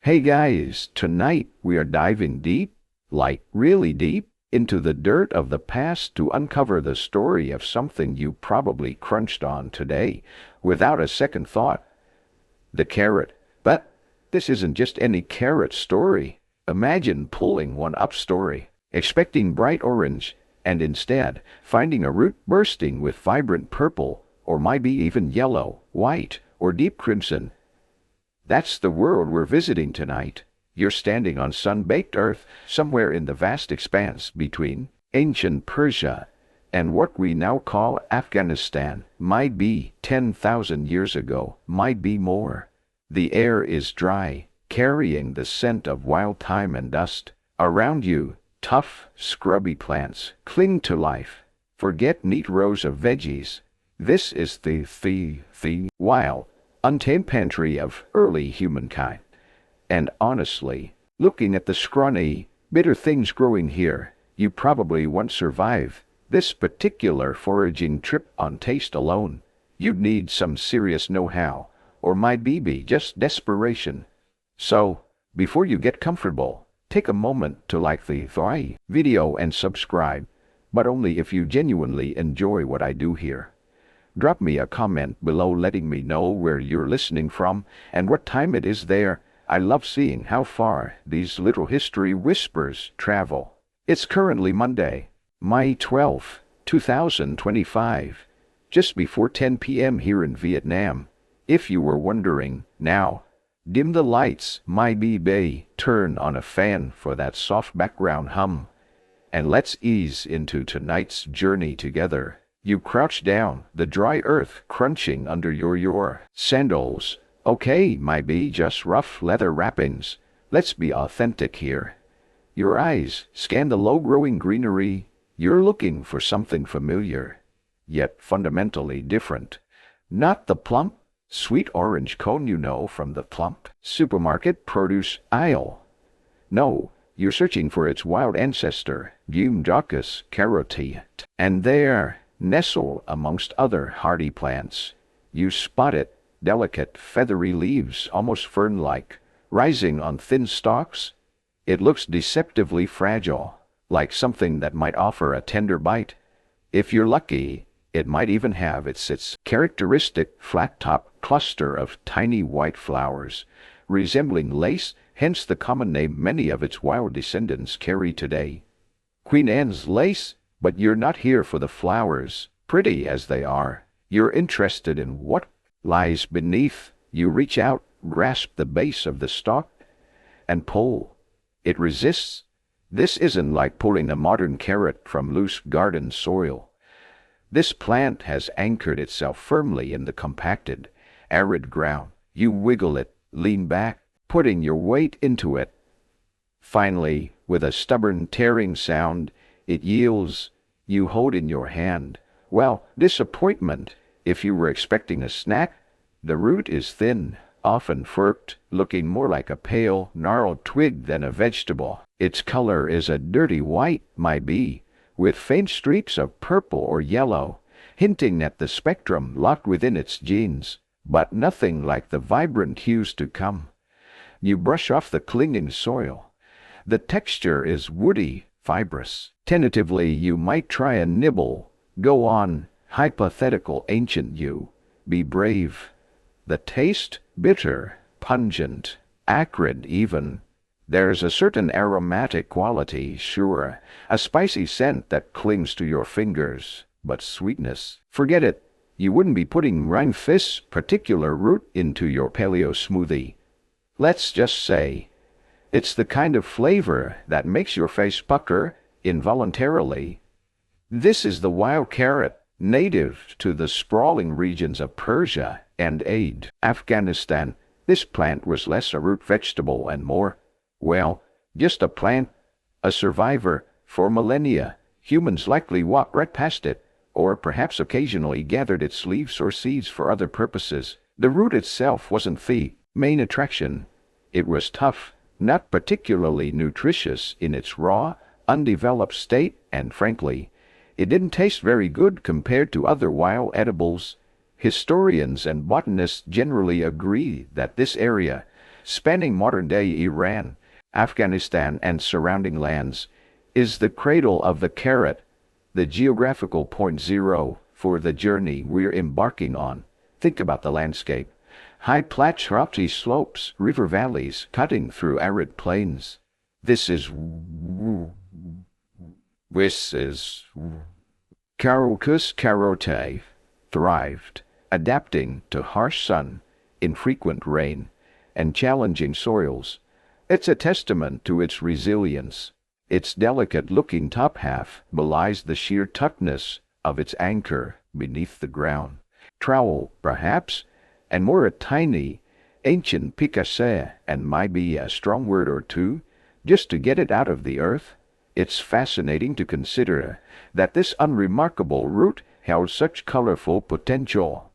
Hey guys, tonight we are diving deep, like really deep, into the dirt of the past to uncover the story of something you probably crunched on today without a second thought. The carrot. But this isn't just any carrot story. Imagine pulling one up story, expecting bright orange, and instead finding a root bursting with vibrant purple, or might be even yellow, white, or deep crimson. That's the world we're visiting tonight. You're standing on sun-baked earth, somewhere in the vast expanse between ancient Persia and what we now call Afghanistan. Might be 10,000 years ago, might be more. The air is dry, carrying the scent of wild thyme and dust. Around you, tough, scrubby plants cling to life. Forget neat rows of veggies. This is the wild, untamed pantry of early humankind. And honestly, looking at the scrawny, bitter things growing here, you probably won't survive this particular foraging trip on taste alone. You'd need some serious know-how, or might be just desperation. So, before you get comfortable, take a moment to like the video and subscribe, but only if you genuinely enjoy what I do here. Drop me a comment below letting me know where you're listening from and what time it is there. I love seeing how far these little history whispers travel. It's currently Monday, May 12, 2025, just before 10 p.m. here in Vietnam. If you were wondering, now, dim the lights, maybe turn on a fan for that soft background hum, and let's ease into tonight's journey together. You crouch down, the dry earth crunching under your sandals. Okay, might be just rough leather wrappings. Let's be authentic here. Your eyes scan the low-growing greenery. You're looking for something familiar, yet fundamentally different. Not the plump, sweet orange cone you know from the plump supermarket produce aisle. No, you're searching for its wild ancestor, Gumdocus caroti. And there, nestled amongst other hardy plants, you spot it. Delicate, feathery leaves, almost fern-like, rising on thin stalks. It looks deceptively fragile, like something that might offer a tender bite. If you're lucky, it might even have its characteristic flat-top cluster of tiny white flowers, resembling lace, hence the common name many of its wild descendants carry today. Queen Anne's lace, but you're not here for the flowers, pretty as they are. You're interested in what lies beneath. You reach out, grasp the base of the stalk, and pull. It resists. This isn't like pulling a modern carrot from loose garden soil. This plant has anchored itself firmly in the compacted, arid ground. You wiggle it, lean back, putting your weight into it. Finally, with a stubborn tearing sound, it yields. You hold in your hand. Well, disappointment. If you were expecting a snack, the root is thin, often forked, looking more like a pale, gnarled twig than a vegetable. Its color is a dirty white, might be, with faint streaks of purple or yellow, hinting at the spectrum locked within its genes, but nothing like the vibrant hues to come. You brush off the clinging soil. The texture is woody, fibrous. Tentatively, you might try a nibble. Go on. Hypothetical ancient you, be brave. The taste, bitter, pungent, acrid even. There's a certain aromatic quality, sure, a spicy scent that clings to your fingers, but sweetness, forget it. You wouldn't be putting this particular root into your paleo smoothie. Let's just say, it's the kind of flavor that makes your face pucker involuntarily. This is the wild carrot, native to the sprawling regions of Persia and Afghanistan. This plant was less a root vegetable and more, well, just a plant, a survivor. For millennia, humans likely walked right past it, or perhaps occasionally gathered its leaves or seeds for other purposes. The root itself wasn't the main attraction. It was tough, not particularly nutritious in its raw, undeveloped state, and frankly, it didn't taste very good compared to other wild edibles. Historians and botanists generally agree that this area, spanning modern-day Iran, Afghanistan, and surrounding lands, is the cradle of the carrot, the geographical point zero for the journey we're embarking on. Think about the landscape. High plateau slopes, river valleys cutting through arid plains. This is Carocus carote thrived, adapting to harsh sun, infrequent rain, and challenging soils. It's a testament to its resilience. Its delicate-looking top half belies the sheer toughness of its anchor beneath the ground. Trowel, perhaps, and more a tiny, ancient picasse, and might be a strong word or two, just to get it out of the earth. It's fascinating to consider that this unremarkable root held such colorful potential.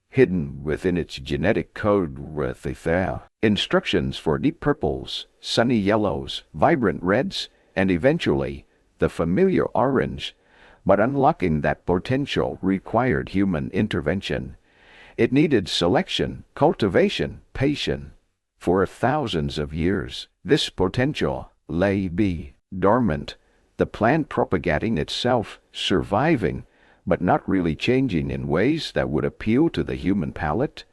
Hidden within its genetic code were the instructions for deep purples, sunny yellows, vibrant reds, and eventually the familiar orange. But unlocking that potential required human intervention. It needed selection, cultivation, patience. For thousands of years, this potential lay dormant, the plant propagating itself, surviving, but not really changing in ways that would appeal to the human palate.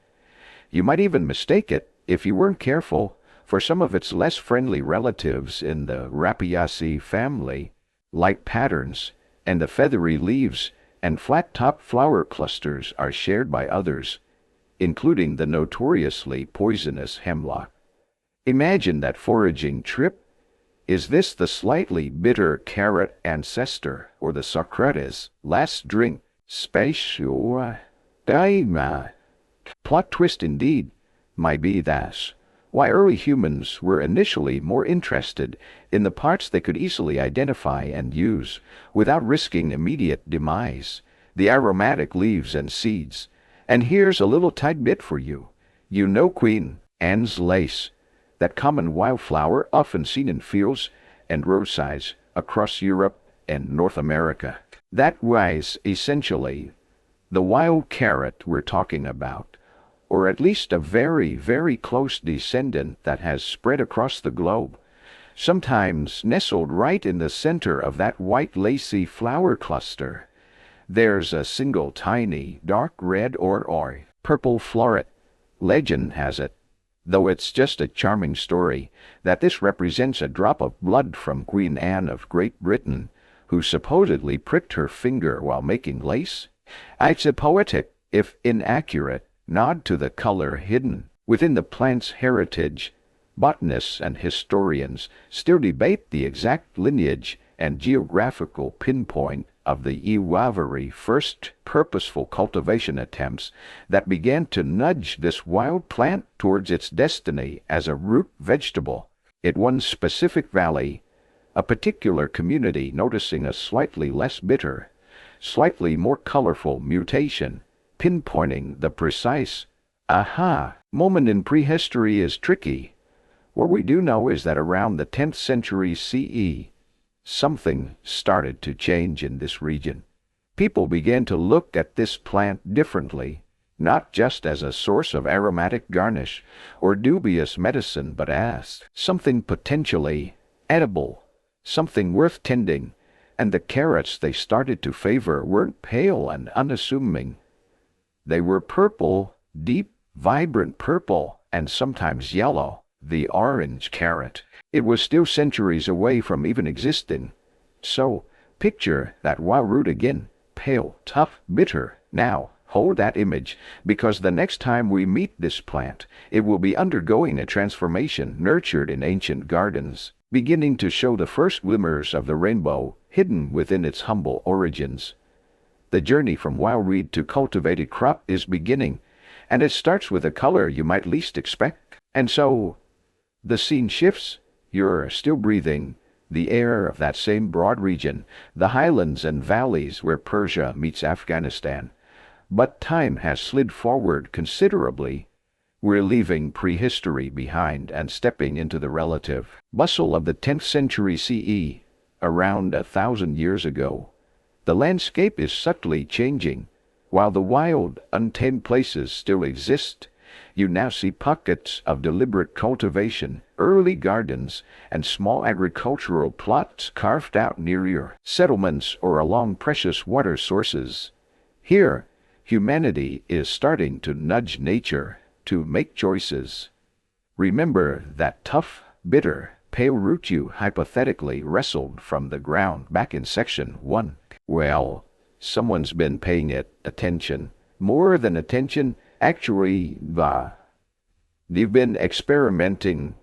You might even mistake it, if you weren't careful, for some of its less friendly relatives in the Rapiaceae family. Light patterns and the feathery leaves and flat-top flower clusters are shared by others, including the notoriously poisonous hemlock. Imagine that foraging trip. Is this the slightly bitter carrot ancestor, or the Socrates' last drink? Spatial plot twist indeed, might be that. Why early humans were initially more interested in the parts they could easily identify and use, without risking immediate demise, the aromatic leaves and seeds. And here's a little tidbit for you. You know Queen Anne's lace, that common wildflower often seen in fields and roadsides across Europe and North America. That was essentially the wild carrot we're talking about, or at least a very, very close descendant that has spread across the globe, sometimes nestled right in the center of that white lacy flower cluster. There's a single tiny, dark red or purple floret. Legend has it, though it's just a charming story, that this represents a drop of blood from Queen Anne of Great Britain, who supposedly pricked her finger while making lace. It's a poetic, if inaccurate, nod to the color hidden within the plant's heritage. Botanists and historians still debate the exact lineage and geographical pinpoint of the Iwavari first purposeful cultivation attempts that began to nudge this wild plant towards its destiny as a root vegetable. In one specific valley, a particular community noticing a slightly less bitter, slightly more colorful mutation, pinpointing the precise aha moment in prehistory is tricky. What we do know is that around the 10th century CE, something started to change in this region. People began to look at this plant differently, not just as a source of aromatic garnish or dubious medicine, but as something potentially edible, something worth tending, and the carrots they started to favor weren't pale and unassuming. They were purple, deep, vibrant purple, and sometimes yellow, the orange carrot. It was still centuries away from even existing. So, picture that wild root again, pale, tough, bitter. Now, hold that image, because the next time we meet this plant, it will be undergoing a transformation nurtured in ancient gardens, beginning to show the first glimmers of the rainbow hidden within its humble origins. The journey from wild weed to cultivated crop is beginning, and it starts with a color you might least expect. And so, the scene shifts. You're still breathing the air of that same broad region, the highlands and valleys where Persia meets Afghanistan. But time has slid forward considerably. We're leaving prehistory behind and stepping into the relative bustle of the 10th century CE, around 1,000 years ago. The landscape is subtly changing. While the wild, untamed places still exist, You now see pockets of deliberate cultivation, early gardens, and small agricultural plots carved out near your settlements or along precious water sources. Here, humanity is starting to nudge nature to make choices. Remember that tough, bitter, pale root you hypothetically wrestled from the ground back in section 1? Well, someone's been paying it attention. More than attention, actually, they've been experimenting.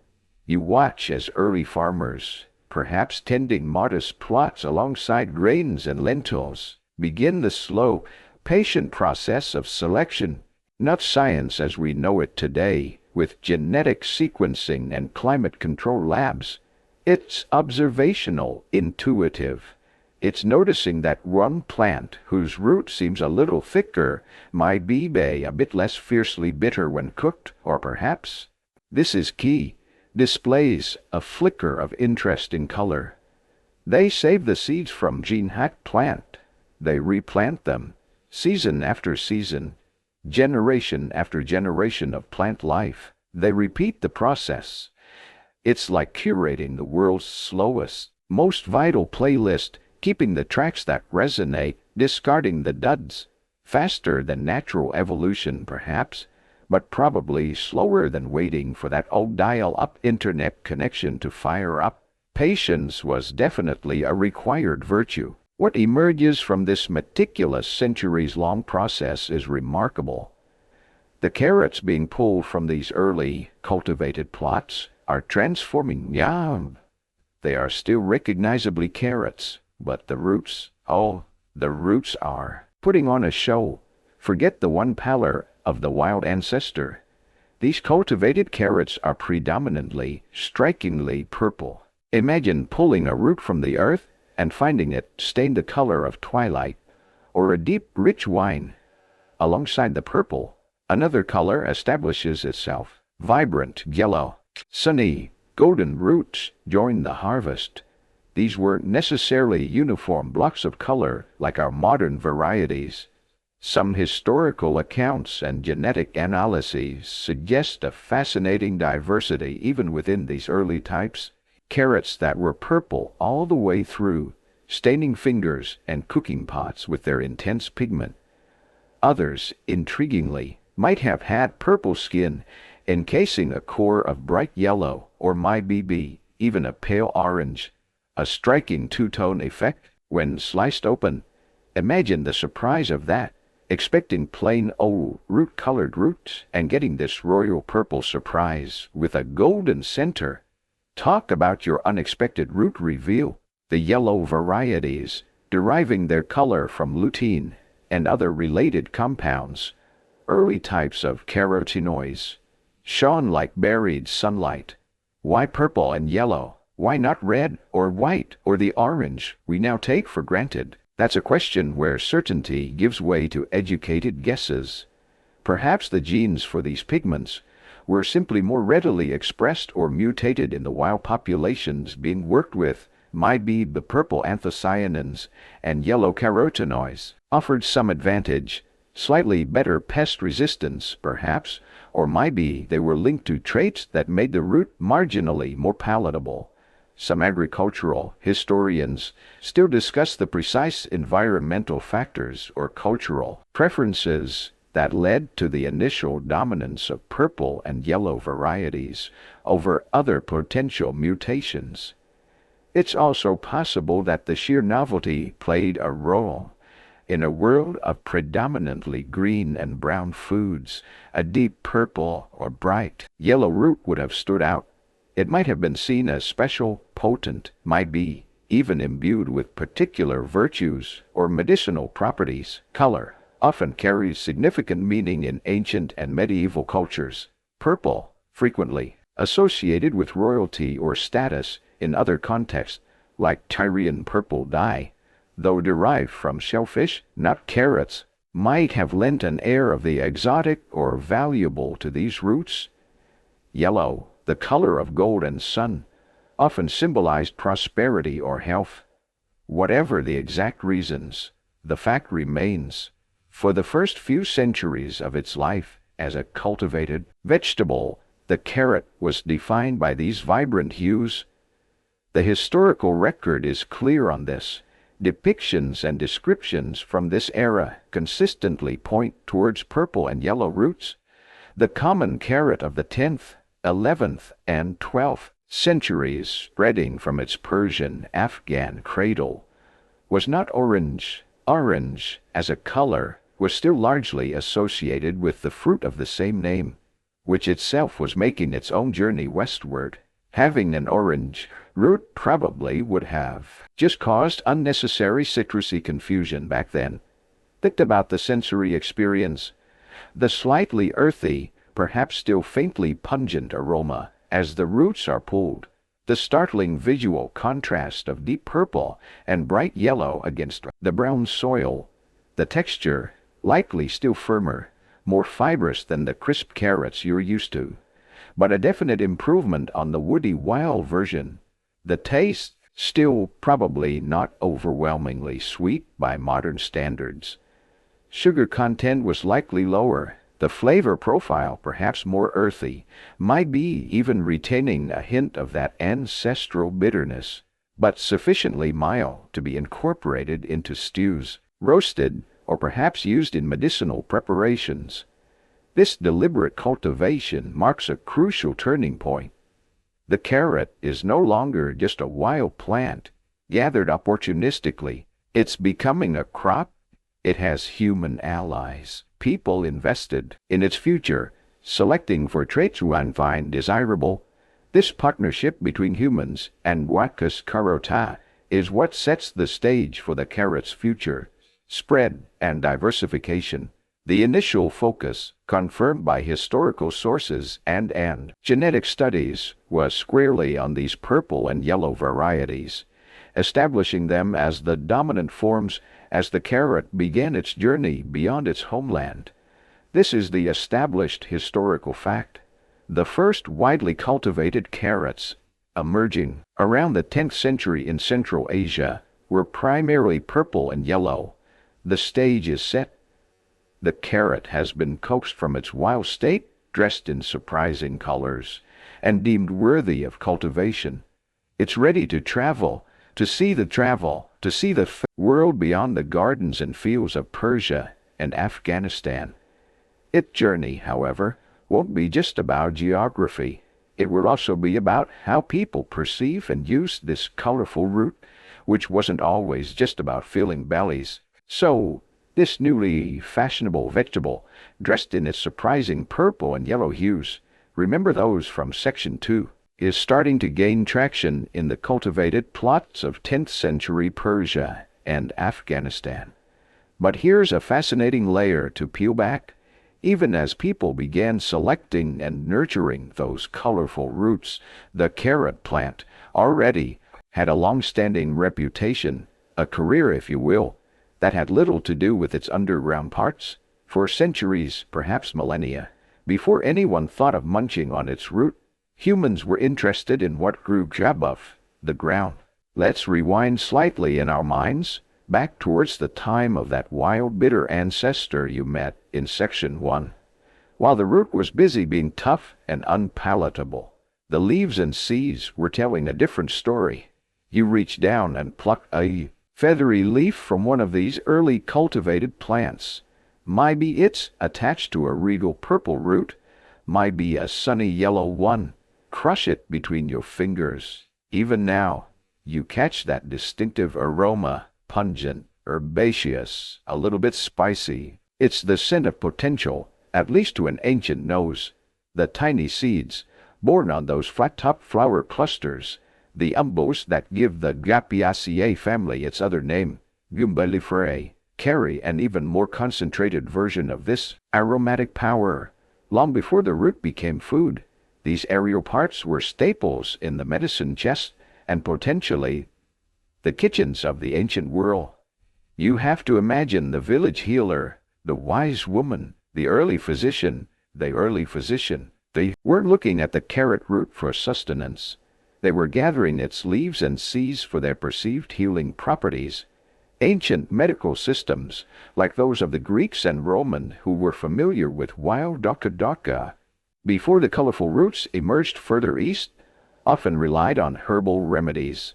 You watch as early farmers, perhaps tending modest plots alongside grains and lentils, begin the slow, patient process of selection. Not science as we know it today, with genetic sequencing and climate control labs. It's observational, intuitive. It's noticing that one plant whose root seems a little thicker might be a bit less fiercely bitter when cooked, or perhaps, this is key, displays a flicker of interesting color. They save the seeds from gene-hacked plant. They replant them, season after season, generation after generation of plant life. They repeat the process. It's like curating the world's slowest, most vital playlist, keeping the tracks that resonate, discarding the duds. Faster than natural evolution, perhaps, but probably slower than waiting for that old dial-up internet connection to fire up. Patience was definitely a required virtue. What emerges from this meticulous centuries-long process is remarkable. The carrots being pulled from these early, cultivated plots are transforming. They are still recognizably carrots, but the roots, the roots are putting on a show. Forget the one pallor of the wild ancestor. These cultivated carrots are predominantly, strikingly purple. Imagine pulling a root from the earth and finding it stained the color of twilight, or a deep, rich wine. Alongside the purple, another color establishes itself. Vibrant yellow, sunny, golden roots join the harvest. These weren't necessarily uniform blocks of color like our modern varieties. Some historical accounts and genetic analyses suggest a fascinating diversity even within these early types. Carrots that were purple all the way through, staining fingers and cooking pots with their intense pigment. Others, intriguingly, might have had purple skin, encasing a core of bright yellow, or maybe even a pale orange. A striking two-tone effect when sliced open. Imagine the surprise of that, expecting plain old root-colored roots and getting this royal purple surprise with a golden center. Talk about your unexpected root reveal. The yellow varieties, deriving their color from lutein and other related compounds, early types of carotenoids, shone like buried sunlight. Why purple and yellow? Why not red or white or the orange we now take for granted? That's a question where certainty gives way to educated guesses. Perhaps the genes for these pigments were simply more readily expressed or mutated in the wild populations being worked with. Maybe the purple anthocyanins and yellow carotenoids offered some advantage, slightly better pest resistance, perhaps, or maybe they were linked to traits that made the root marginally more palatable. Some agricultural historians still discuss the precise environmental factors or cultural preferences that led to the initial dominance of purple and yellow varieties over other potential mutations. It's also possible that the sheer novelty played a role. In a world of predominantly green and brown foods, a deep purple or bright yellow root would have stood out. It might have been seen as special, potent, might be even imbued with particular virtues or medicinal properties. Color often carries significant meaning in ancient and medieval cultures. Purple, frequently associated with royalty or status in other contexts, like Tyrian purple dye, though derived from shellfish, not carrots, might have lent an air of the exotic or valuable to these roots. Yellow, the color of gold and sun, often symbolized prosperity or health. Whatever the exact reasons, the fact remains. For the first few centuries of its life, As a cultivated vegetable, the carrot was defined by these vibrant hues. The historical record is clear on this. Depictions and descriptions from this era consistently point towards purple and yellow roots. The common carrot of the 10th, 11th, and 12th centuries, spreading from its Persian Afghan cradle, was not orange. Orange, as a color, was still largely associated with the fruit of the same name, which itself was making its own journey westward. Having an orange root probably would have just caused unnecessary citrusy confusion back then. Think about the sensory experience. The slightly earthy, perhaps still faintly pungent aroma as the roots are pulled. The startling visual contrast of deep purple and bright yellow against the brown soil. The texture, likely still firmer, more fibrous than the crisp carrots you're used to, but a definite improvement on the woody wild version. The taste, still probably not overwhelmingly sweet by modern standards. Sugar content was likely lower, the flavor profile perhaps more earthy, might be even retaining a hint of that ancestral bitterness, but sufficiently mild to be incorporated into stews, roasted, or perhaps used in medicinal preparations. This deliberate cultivation marks a crucial turning point. The carrot is no longer just a wild plant, gathered opportunistically. It's becoming a crop. It has human allies, people invested in its future, selecting for traits one find desirable. This partnership between humans and Wacus carota is what sets the stage for the carrot's future spread and diversification. The initial focus, confirmed by historical sources and genetic studies, was squarely on these purple and yellow varieties, establishing them as the dominant forms as the carrot began its journey beyond its homeland. This is the established historical fact. The first widely cultivated carrots, emerging around the 10th century in Central Asia, were primarily purple and yellow. The stage is set. The carrot has been coaxed from its wild state, dressed in surprising colors, and deemed worthy of cultivation. It's ready to travel, to see the world beyond the gardens and fields of Persia and Afghanistan. Its journey, however, won't be just about geography. It will also be about how people perceive and use this colorful root, which wasn't always just about filling bellies. So, this newly fashionable vegetable, dressed in its surprising purple and yellow hues, remember those from Section 2, is starting to gain traction in the cultivated plots of 10th century Persia and Afghanistan. But here's a fascinating layer to peel back. Even as people began selecting and nurturing those colorful roots, the carrot plant already had a long-standing reputation, a career if you will, that had little to do with its underground parts. For centuries, perhaps millennia, before anyone thought of munching on its root, humans were interested in what grew above the ground. Let's rewind slightly in our minds, back towards the time of that wild, bitter ancestor you met in Section 1. While the root was busy being tough and unpalatable, the leaves and seeds were telling a different story. You reached down and plucked a feathery leaf from one of these early cultivated plants. Maybe it's attached to a regal purple root, might be a sunny yellow one. Crush it between your fingers. Even now, you catch that distinctive aroma, pungent, herbaceous, a little bit spicy. It's the scent of potential, at least to an ancient nose. The tiny seeds, born on those flat-top flower clusters, the umbels that give the Gapiaceae family its other name, Gumbelliferae, carry an even more concentrated version of this aromatic power. Long before the root became food, these aerial parts were staples in the medicine chest and potentially the kitchens of the ancient world. You have to imagine the village healer, the wise woman, the early physician. They weren't looking at the carrot root for sustenance. They were gathering its leaves and seeds for their perceived healing properties. Ancient medical systems, like those of the Greeks and Roman who were familiar with wild doka before the colorful roots emerged further east, often relied on herbal remedies.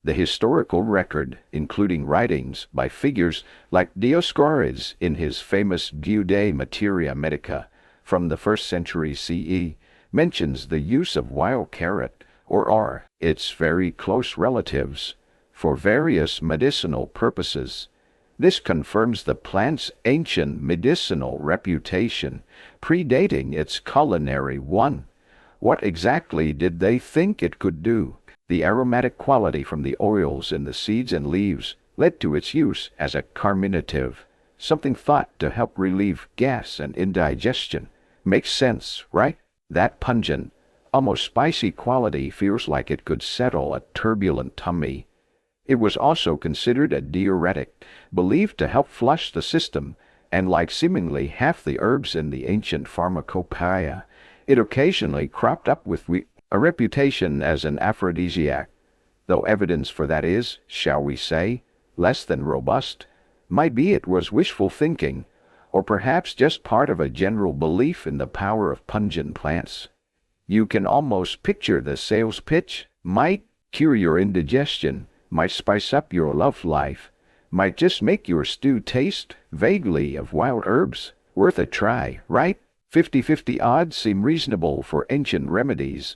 The historical record, including writings by figures like Dioscorides in his famous De Materia Medica from the 1st century CE, mentions the use of wild carrot, or its very close relatives, for various medicinal purposes. This confirms the plant's ancient medicinal reputation, predating its culinary one. What exactly did they think it could do? The aromatic quality from the oils in the seeds and leaves led to its use as a carminative, something thought to help relieve gas and indigestion. Makes sense, right? That pungent, almost spicy quality feels like it could settle a turbulent tummy. It was also considered a diuretic, believed to help flush the system, and like seemingly half the herbs in the ancient pharmacopoeia, it occasionally cropped up with a reputation as an aphrodisiac, though evidence for that is, shall we say, less than robust. Might be it was wishful thinking, or perhaps just part of a general belief in the power of pungent plants. You can almost picture the sales pitch. Might cure your indigestion, might spice up your love life, might just make your stew taste vaguely of wild herbs. Worth a try, right? 50-50 odds seem reasonable for ancient remedies.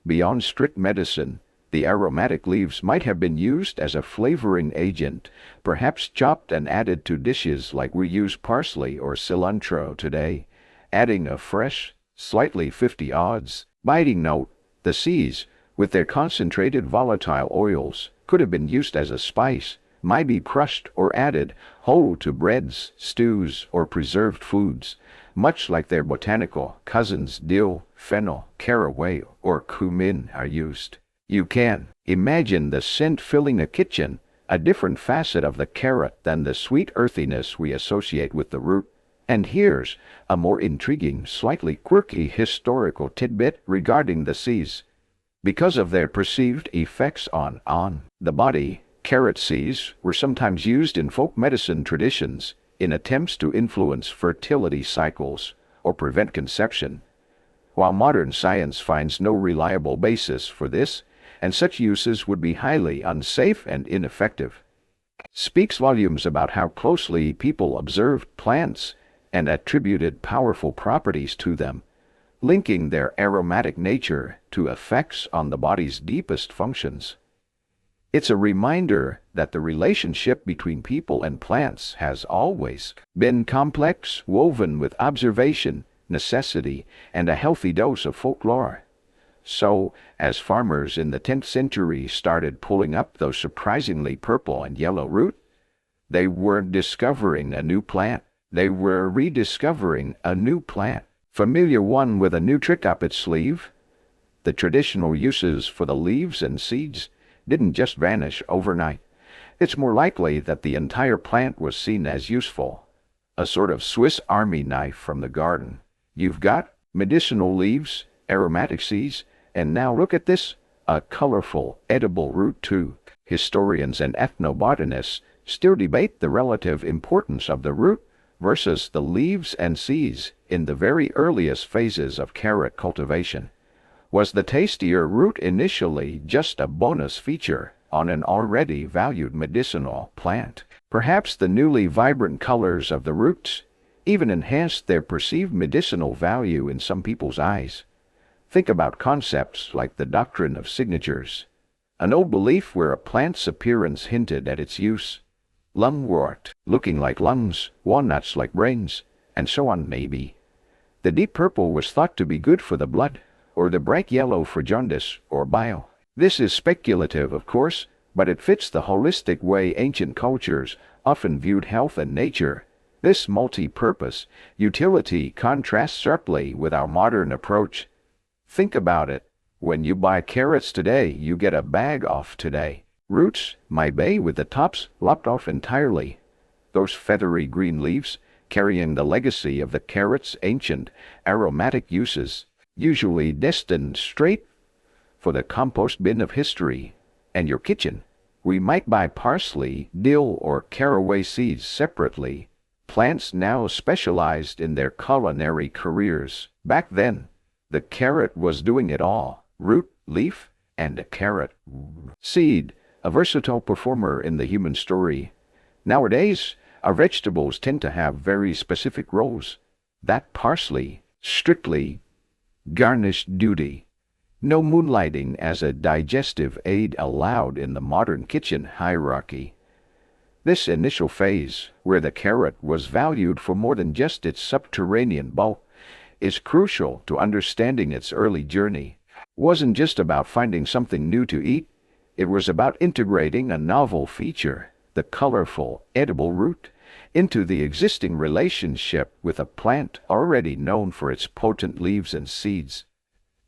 Beyond strict medicine, the aromatic leaves might have been used as a flavoring agent, perhaps chopped and added to dishes like we use parsley or cilantro today, adding a fresh, slightly 50 odds, biting note. The seeds, with their concentrated volatile oils, could have been used as a spice, might be crushed or added whole to breads, stews, or preserved foods, much like their botanical cousins dill, fennel, caraway, or cumin are used. You can imagine the scent filling a kitchen, a different facet of the carrot than the sweet earthiness we associate with the root. And here's a more intriguing, slightly quirky historical tidbit regarding the seeds. Because of their perceived effects on the body, carrot seeds were sometimes used in folk medicine traditions in attempts to influence fertility cycles or prevent conception. While modern science finds no reliable basis for this, and such uses would be highly unsafe and ineffective, speaks volumes about how closely people observed plants and attributed powerful properties to them, linking their aromatic nature to effects on the body's deepest functions. It's a reminder that the relationship between people and plants has always been complex, woven with observation, necessity, and a healthy dose of folklore. So, as farmers in the 10th century started pulling up those surprisingly purple and yellow roots, they weren't discovering a new plant. They were rediscovering a new plant. Familiar one with a new trick up its sleeve. The traditional uses for the leaves and seeds didn't just vanish overnight. It's more likely that the entire plant was seen as useful, a sort of Swiss Army knife from the garden. You've got medicinal leaves, aromatic seeds, and now look at this, a colorful, edible root too. Historians and ethnobotanists still debate the relative importance of the root versus the leaves and seeds in the very earliest phases of carrot cultivation. Was the tastier root initially just a bonus feature on an already valued medicinal plant? Perhaps the newly vibrant colors of the roots even enhanced their perceived medicinal value in some people's eyes. Think about concepts like the doctrine of signatures, an old belief where a plant's appearance hinted at its use. Lungwort, looking like lungs, walnuts like brains, and so on maybe. The deep purple was thought to be good for the blood, or the bright yellow for jaundice or bile. This is speculative, of course, but it fits the holistic way ancient cultures often viewed health and nature. This multi-purpose utility contrasts sharply with our modern approach. Think about it. When you buy carrots today, you get a bag off today. Roots might be with the tops lopped off entirely. Those feathery green leaves, carrying the legacy of the carrot's ancient aromatic uses, usually destined straight for the compost bin of history and your kitchen. We might buy parsley, dill, or caraway seeds separately. Plants now specialized in their culinary careers. Back then, the carrot was doing it all: root, leaf, and a carrot. Seed, a versatile performer in the human story. Nowadays, our vegetables tend to have very specific roles. That parsley, strictly garnish duty. No moonlighting as a digestive aid allowed in the modern kitchen hierarchy. This initial phase, where the carrot was valued for more than just its subterranean bulk, is crucial to understanding its early journey. It wasn't just about finding something new to eat, it was about integrating a novel feature, the colorful, edible root, into the existing relationship with a plant already known for its potent leaves and seeds.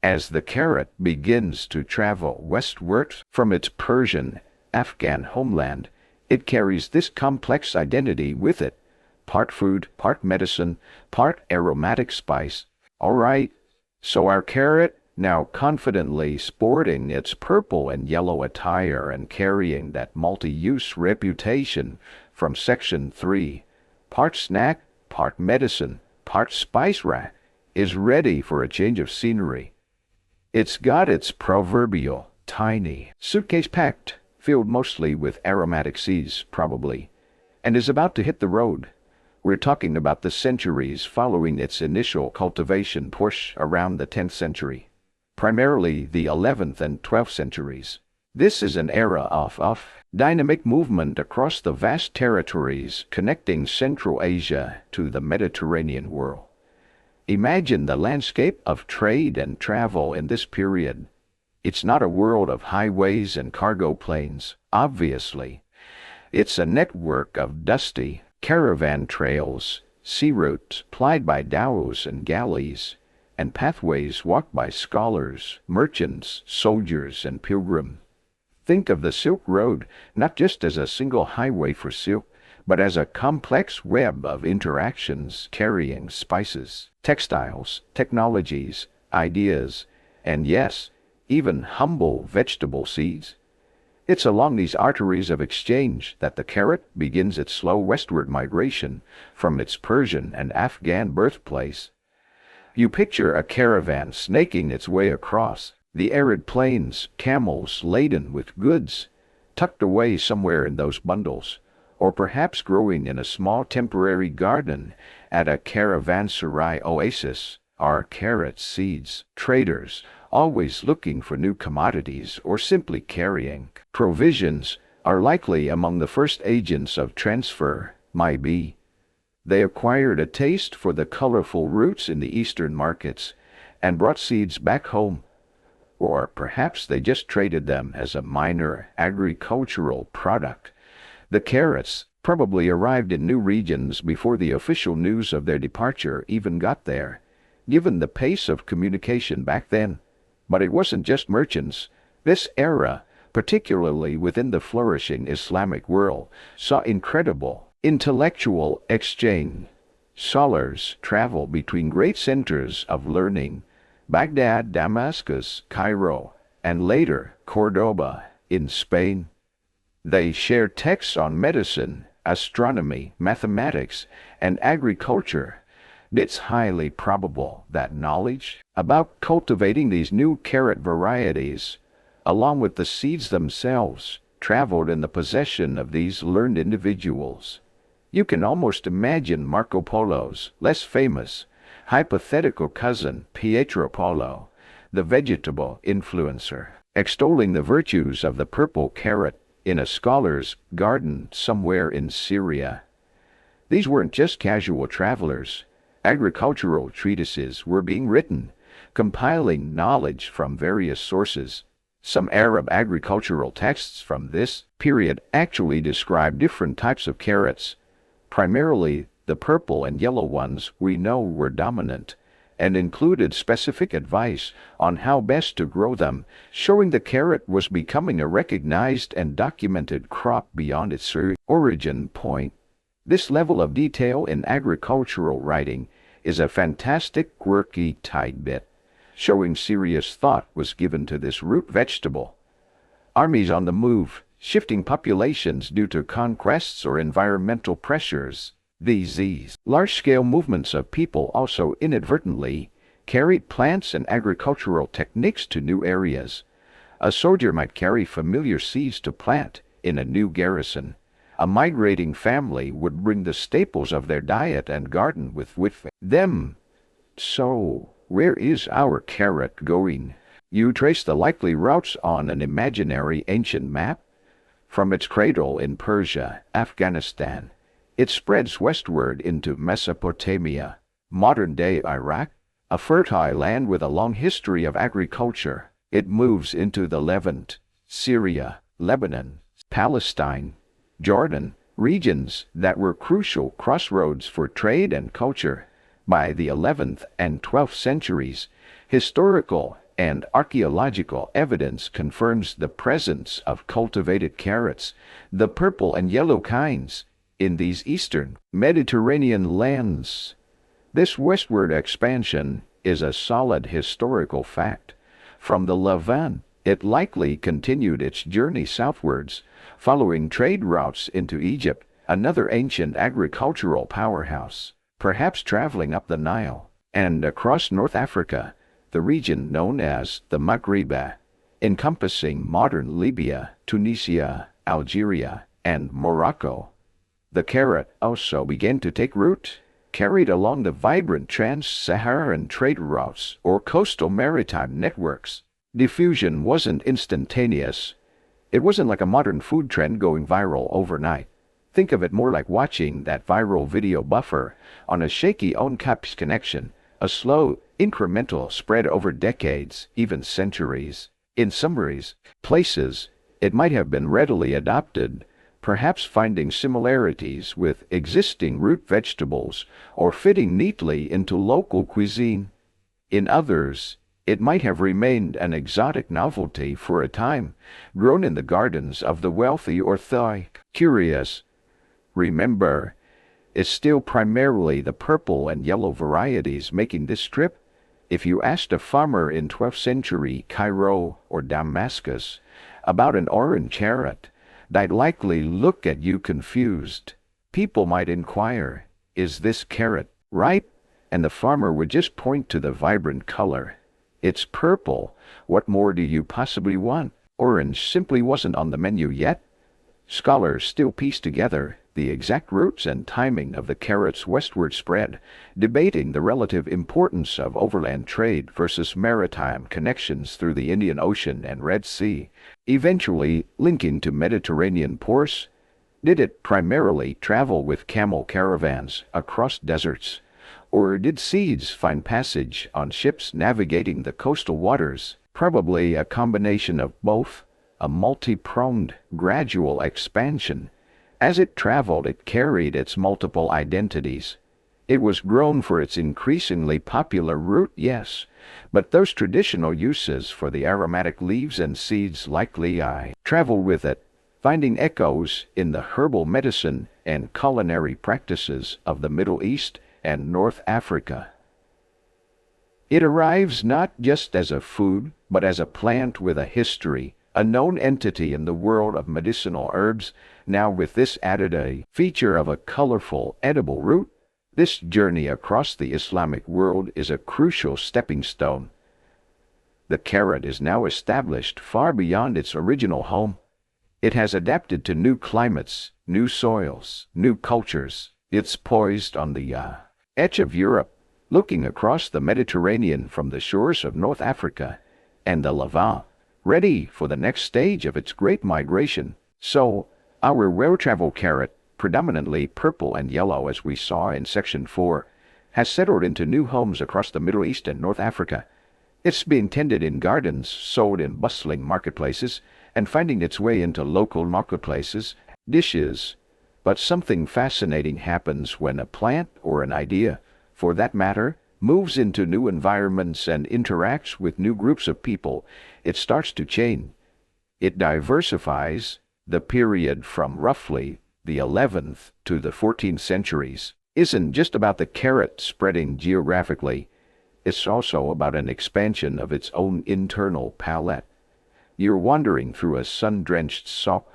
As the carrot begins to travel westward from its Persian, Afghan homeland, it carries this complex identity with it: part food, part medicine, part aromatic spice. All right, so our carrot, now confidently sporting its purple and yellow attire and carrying that multi-use reputation from Section 3, part snack, part medicine, part spice rack, is ready for a change of scenery. It's got its proverbial tiny suitcase packed, filled mostly with aromatic seeds, probably, and is about to hit the road. We're talking about the centuries following its initial cultivation push around the 10th century, primarily the 11th and 12th centuries. This is an era of dynamic movement across the vast territories connecting Central Asia to the Mediterranean world. Imagine the landscape of trade and travel in this period. It's not a world of highways and cargo planes, obviously. It's a network of dusty caravan trails, sea routes plied by dhows and galleys, and pathways walked by scholars, merchants, soldiers, and pilgrims. Think of the Silk Road not just as a single highway for silk, but as a complex web of interactions carrying spices, textiles, technologies, ideas, and yes, even humble vegetable seeds. It's along these arteries of exchange that the carrot begins its slow westward migration from its Persian and Afghan birthplace. You picture a caravan snaking its way across the arid plains, camels laden with goods, tucked away somewhere in those bundles, or perhaps growing in a small temporary garden at a caravanserai oasis, are carrot seeds. Traders, always looking for new commodities or simply carrying provisions, are likely among the first agents of transfer, might be. They acquired a taste for the colorful roots in the eastern markets and brought seeds back home. Or perhaps they just traded them as a minor agricultural product. The carrots probably arrived in new regions before the official news of their departure even got there, given the pace of communication back then. But it wasn't just merchants. This era, particularly within the flourishing Islamic world, saw incredible intellectual exchange. Scholars travel between great centers of learning: Baghdad, Damascus, Cairo, and later Cordoba in Spain. They share texts on medicine, astronomy, mathematics, and agriculture. It's highly probable that knowledge about cultivating these new carrot varieties, along with the seeds themselves, traveled in the possession of these learned individuals. You can almost imagine Marco Polo's less famous, hypothetical cousin Pietro Polo, the vegetable influencer, extolling the virtues of the purple carrot in a scholar's garden somewhere in Syria. These weren't just casual travelers. Agricultural treatises were being written, compiling knowledge from various sources. Some Arab agricultural texts from this period actually describe different types of carrots. Primarily, the purple and yellow ones we know were dominant, and included specific advice on how best to grow them, showing the carrot was becoming a recognized and documented crop beyond its origin point. This level of detail in agricultural writing is a fantastic, quirky tidbit, showing serious thought was given to this root vegetable. Armies on the move, shifting populations due to conquests or environmental pressures. These large-scale movements of people also inadvertently carried plants and agricultural techniques to new areas. A soldier might carry familiar seeds to plant in a new garrison. A migrating family would bring the staples of their diet and garden with them. So, where is our carrot going? You trace the likely routes on an imaginary ancient map. From its cradle in Persia, Afghanistan, it spreads westward into Mesopotamia, modern-day Iraq, a fertile land with a long history of agriculture. It moves into the Levant, Syria, Lebanon, Palestine, Jordan, regions that were crucial crossroads for trade and culture. By the 11th and 12th centuries, historical and archaeological evidence confirms the presence of cultivated carrots, the purple and yellow kinds, in these eastern Mediterranean lands. This westward expansion is a solid historical fact. From the Levant, it likely continued its journey southwards, following trade routes into Egypt, another ancient agricultural powerhouse, perhaps traveling up the Nile, and across North Africa, the region known as the Maghreb, encompassing modern Libya, Tunisia, Algeria, and Morocco. The carrot also began to take root, carried along the vibrant trans-Saharan trade routes or coastal maritime networks. Diffusion wasn't instantaneous. It wasn't like a modern food trend going viral overnight. Think of it more like watching that viral video buffer on a shaky on-campus connection, a slow, incremental spread over decades, even centuries. In some places, it might have been readily adopted, perhaps finding similarities with existing root vegetables or fitting neatly into local cuisine. In others, it might have remained an exotic novelty for a time, grown in the gardens of the wealthy or the curious. Remember, it's still primarily the purple and yellow varieties making this trip. If you asked a farmer in 12th century Cairo or Damascus about an orange carrot, they'd likely look at you confused. People might inquire, "Is this carrot ripe?" And the farmer would just point to the vibrant color. "It's purple. What more do you possibly want? Orange simply wasn't on the menu yet." Scholars still piece together the exact routes and timing of the carrot's westward spread, debating the relative importance of overland trade versus maritime connections through the Indian Ocean and Red Sea, eventually linking to Mediterranean ports. Did it primarily travel with camel caravans across deserts? Or did seeds find passage on ships navigating the coastal waters? Probably a combination of both, a multi-pronged, gradual expansion. As it traveled, it carried its multiple identities. It was grown for its increasingly popular root, yes, but those traditional uses for the aromatic leaves and seeds likely traveled with it, finding echoes in the herbal medicine and culinary practices of the Middle East and North Africa. It arrives not just as a food, but as a plant with a history, a known entity in the world of medicinal herbs, now with this added feature of a colorful, edible root. This journey across the Islamic world is a crucial stepping stone. The carrot is now established far beyond its original home. It has adapted to new climates, new soils, new cultures. It's poised on the edge of Europe, looking across the Mediterranean from the shores of North Africa and the Levant, ready for the next stage of its great migration. So, our well-traveled carrot, predominantly purple and yellow as we saw in Section 4, has settled into new homes across the Middle East and North Africa. It's being tended in gardens, sold in bustling marketplaces, and finding its way into local marketplaces, dishes. But something fascinating happens when a plant or an idea, for that matter, moves into new environments and interacts with new groups of people. It starts to change. It diversifies. The period from roughly the 11th to the 14th centuries isn't just about the carrot spreading geographically. It's also about an expansion of its own internal palette. You're wandering through a sun-drenched souk,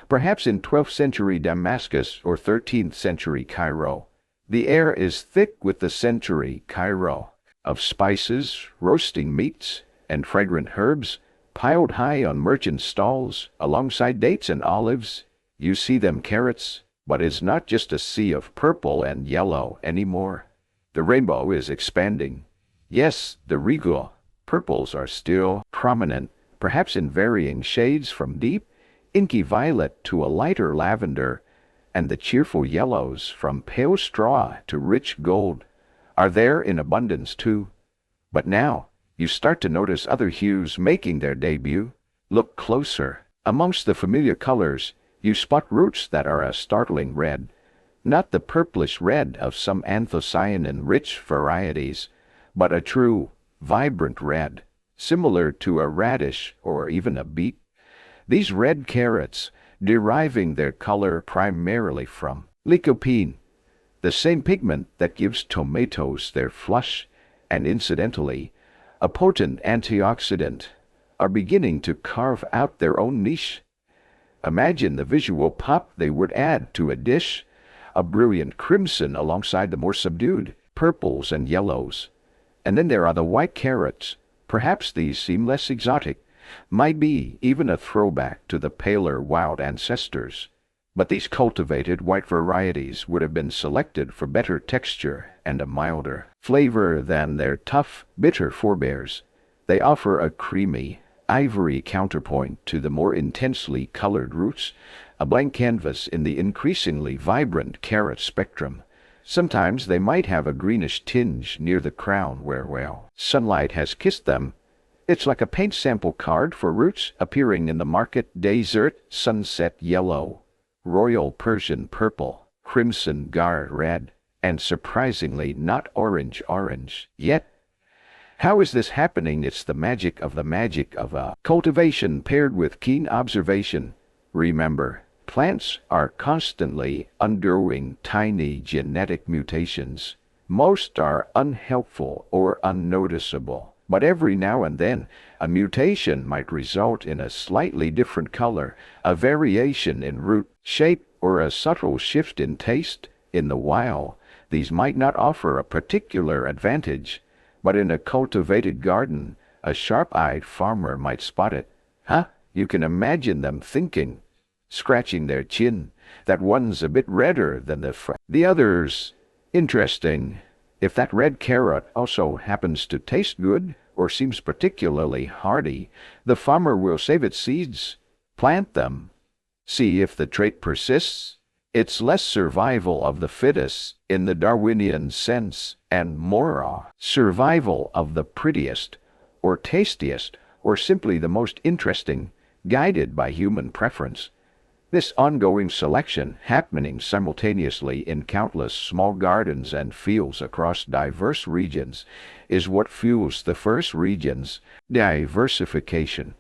perhaps in 12th century Damascus or 13th century Cairo. The air is thick with the century Cairo of spices, roasting meats, and fragrant herbs, piled high on merchant stalls, alongside dates and olives. You see them carrots, but it's not just a sea of purple and yellow anymore. The rainbow is expanding. Yes, the regal purples are still prominent, perhaps in varying shades from deep, inky violet to a lighter lavender, and the cheerful yellows from pale straw to rich gold are there in abundance too. But now, you start to notice other hues making their debut. Look closer. Amongst the familiar colors, you spot roots that are a startling red. Not the purplish red of some anthocyanin-rich varieties, but a true, vibrant red, similar to a radish or even a beet. These red carrots, deriving their color primarily from lycopene, the same pigment that gives tomatoes their flush, and incidentally, a potent antioxidant, are beginning to carve out their own niche. Imagine the visual pop they would add to a dish, a brilliant crimson alongside the more subdued purples and yellows. And then there are the white carrots. Perhaps these seem less exotic, might be even a throwback to the paler wild ancestors. But these cultivated white varieties would have been selected for better texture and a milder flavor than their tough, bitter forebears. They offer a creamy, ivory counterpoint to the more intensely colored roots, a blank canvas in the increasingly vibrant carrot spectrum. Sometimes they might have a greenish tinge near the crown where, well, sunlight has kissed them. It's like a paint sample card for roots appearing in the market: desert sunset yellow, royal Persian purple, crimson gar red, and surprisingly not orange. Yet, how is this happening? It's the magic of cultivation paired with keen observation. Remember, plants are constantly undergoing tiny genetic mutations. Most are unhelpful or unnoticeable, but every now and then a mutation might result in a slightly different color, a variation in root shape, or a subtle shift in taste. In the wild, these might not offer a particular advantage, but in a cultivated garden, a sharp-eyed farmer might spot it. You can imagine them thinking, scratching their chin, that one's a bit redder than the others. Interesting. If that red carrot also happens to taste good or seems particularly hardy, the farmer will save its seeds, plant them, see if the trait persists. It's less survival of the fittest in the Darwinian sense, and more survival of the prettiest, or tastiest, or simply the most interesting, guided by human preference. This ongoing selection, happening simultaneously in countless small gardens and fields across diverse regions, is what fuels the first region's diversification.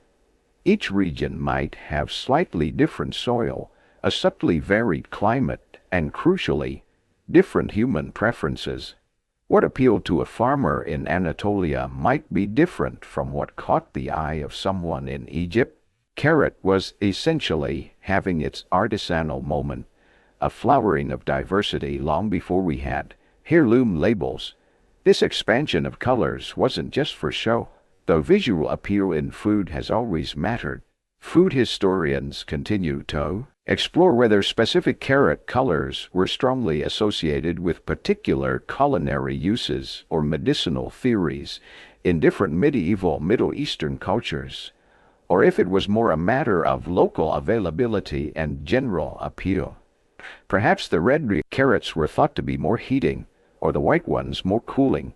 Each region might have slightly different soil, a subtly varied climate, and crucially, different human preferences. What appealed to a farmer in Anatolia might be different from what caught the eye of someone in Egypt. Carrot was essentially having its artisanal moment, a flowering of diversity long before we had heirloom labels. This expansion of colors wasn't just for show, though visual appeal in food has always mattered. Food historians continue to explore whether specific carrot colors were strongly associated with particular culinary uses or medicinal theories in different medieval Middle Eastern cultures, or if it was more a matter of local availability and general appeal. Perhaps the red carrots were thought to be more heating, or the white ones more cooling,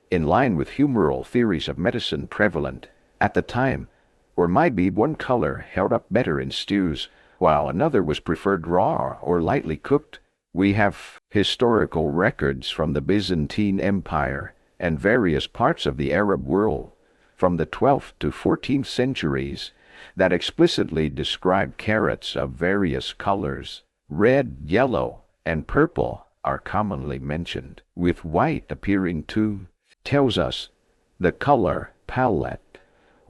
in line with humoral theories of medicine prevalent at the time, or might be one color held up better in stews, while another was preferred raw or lightly cooked. We have historical records from the Byzantine Empire and various parts of the Arab world, from the 12th to 14th centuries, that explicitly describe carrots of various colors. Red, yellow, and purple are commonly mentioned, with white appearing too. Tells us the color palette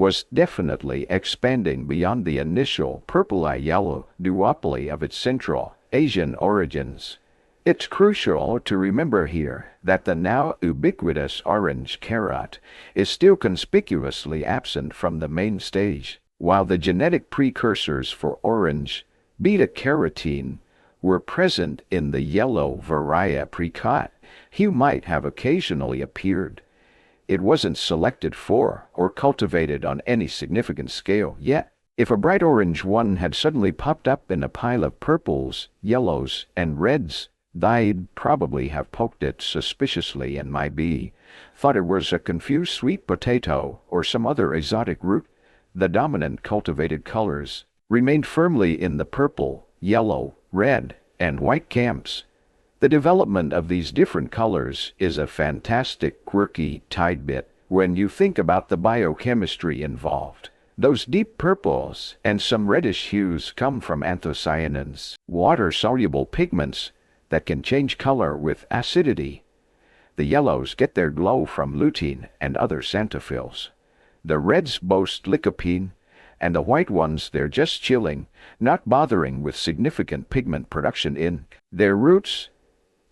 was definitely expanding beyond the initial purple-yellow duopoly of its Central Asian origins. It's crucial to remember here that the now ubiquitous orange carrot is still conspicuously absent from the main stage, while the genetic precursors for orange, beta-carotene, were present in the yellow Varia precoce. Hue might have occasionally appeared. It wasn't selected for or cultivated on any significant scale yet. If a bright orange one had suddenly popped up in a pile of purples, yellows, and reds, they'd probably have poked it suspiciously and maybe thought it was a confused sweet potato or some other exotic root. The dominant cultivated colors remained firmly in the purple, yellow, red, and white camps. The development of these different colors is a fantastic, quirky tidbit when you think about the biochemistry involved. Those deep purples and some reddish hues come from anthocyanins, water-soluble pigments that can change color with acidity. The yellows get their glow from lutein and other xanthophylls. The reds boast lycopene, and the white ones they're just chilling, not bothering with significant pigment production in their roots.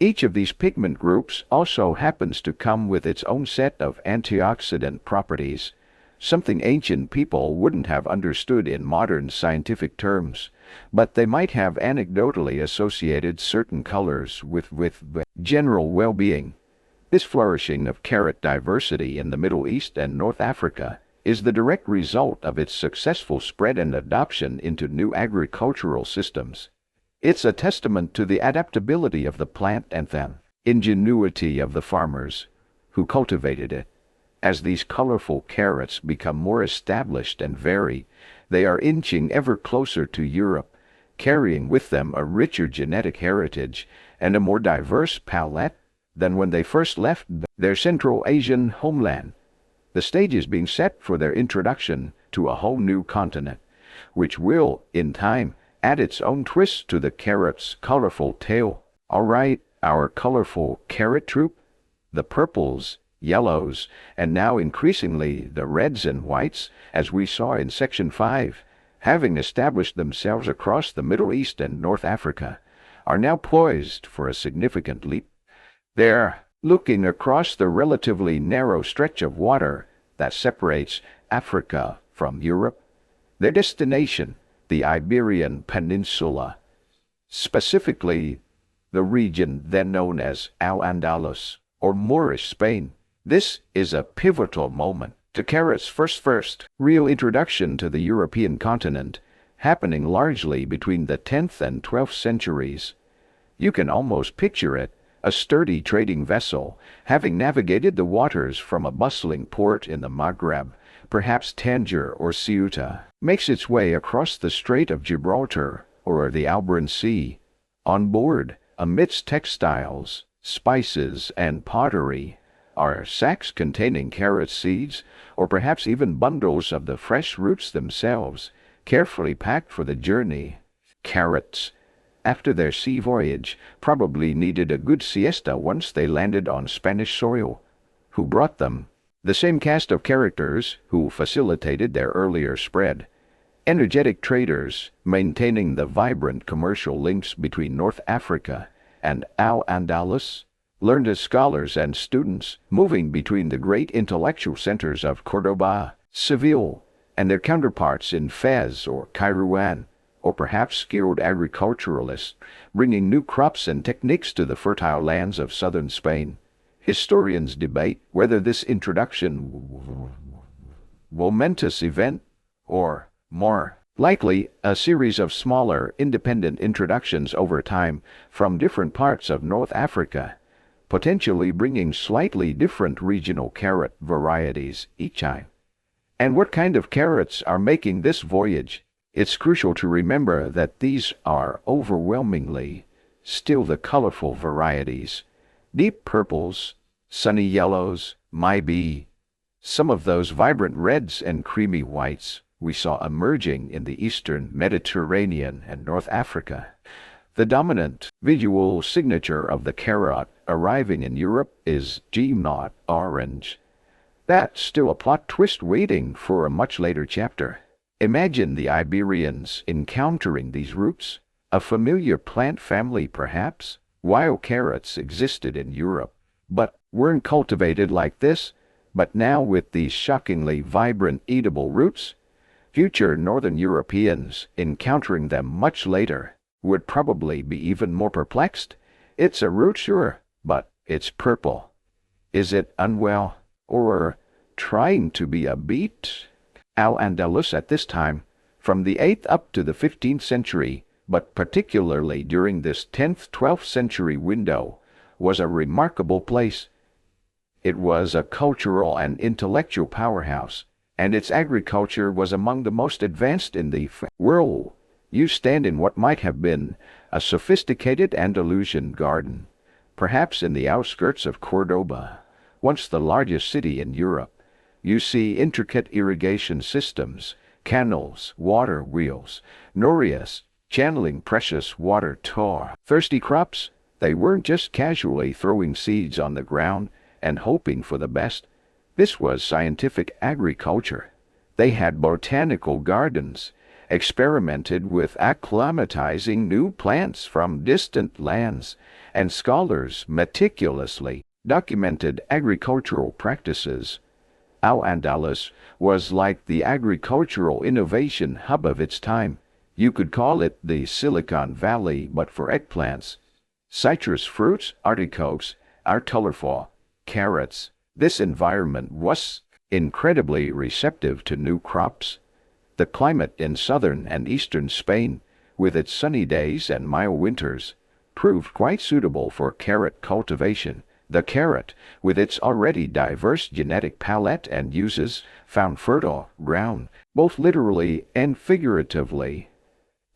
Each of these pigment groups also happens to come with its own set of antioxidant properties, something ancient people wouldn't have understood in modern scientific terms, but they might have anecdotally associated certain colors with general well-being. This flourishing of carrot diversity in the Middle East and North Africa is the direct result of its successful spread and adoption into new agricultural systems. It's a testament to the adaptability of the plant and the ingenuity of the farmers who cultivated it. As these colorful carrots become more established and varied, they are inching ever closer to Europe, carrying with them a richer genetic heritage and a more diverse palette than when they first left their Central Asian homeland. The stage is being set for their introduction to a whole new continent, which will, in time, add its own twist to the carrot's colorful tale. All right, our colorful carrot troop, the purples, yellows, and now increasingly the reds and whites, as we saw in Section 5, having established themselves across the Middle East and North Africa, are now poised for a significant leap. They're looking across the relatively narrow stretch of water that separates Africa from Europe. Their destination, the Iberian Peninsula, specifically the region then known as Al-Andalus, or Moorish Spain. This is a pivotal moment to carrot's first real introduction to the European continent, happening largely between the 10th and 12th centuries. You can almost picture it, a sturdy trading vessel, having navigated the waters from a bustling port in the Maghreb, perhaps Tangier or Ceuta, makes its way across the Strait of Gibraltar or the Alboran Sea. On board, amidst textiles, spices, and pottery, are sacks containing carrot seeds, or perhaps even bundles of the fresh roots themselves, carefully packed for the journey. Carrots, after their sea voyage, probably needed a good siesta once they landed on Spanish soil. Who brought them? The same cast of characters who facilitated their earlier spread. Energetic traders, maintaining the vibrant commercial links between North Africa and Al-Andalus. Learned as scholars and students, moving between the great intellectual centers of Cordoba, Seville, and their counterparts in Fez or Kairouan, or perhaps skilled agriculturalists, bringing new crops and techniques to the fertile lands of southern Spain. Historians debate whether this introduction momentous event, or, more likely, a series of smaller, independent introductions over time from different parts of North Africa, potentially bringing slightly different regional carrot varieties each time. And what kind of carrots are making this voyage? It's crucial to remember that these are overwhelmingly still the colorful varieties. Deep purples, sunny yellows, maybe some of those vibrant reds and creamy whites we saw emerging in the eastern Mediterranean and North Africa. The dominant visual signature of the carrot arriving in Europe is G-Knot orange. That's still a plot twist waiting for a much later chapter. Imagine the Iberians encountering these roots, a familiar plant family perhaps. Wild carrots existed in Europe, but weren't cultivated like this. But now with these shockingly vibrant eatable roots, future Northern Europeans encountering them much later would probably be even more perplexed. It's a root, sure, but it's purple. Is it unwell, or trying to be a beet? Al-Andalus at this time, from the 8th up to the 15th century, but particularly during this 10th-12th century window, was a remarkable place. It was a cultural and intellectual powerhouse, and its agriculture was among the most advanced in the world. You stand in what might have been a sophisticated Andalusian garden, perhaps in the outskirts of Cordoba, once the largest city in Europe. You see intricate irrigation systems, canals, water wheels, norias, channeling precious water to thirsty crops. They weren't just casually throwing seeds on the ground and hoping for the best. This was scientific agriculture. They had botanical gardens, experimented with acclimatizing new plants from distant lands, and scholars meticulously documented agricultural practices. Al-Andalus was like the agricultural innovation hub of its time. You could call it the Silicon Valley, but for eggplants. Citrus fruits, artichokes, are colorful. Carrots. This environment was incredibly receptive to new crops. The climate in southern and eastern Spain, with its sunny days and mild winters, proved quite suitable for carrot cultivation. The carrot, with its already diverse genetic palette and uses, found fertile ground, both literally and figuratively.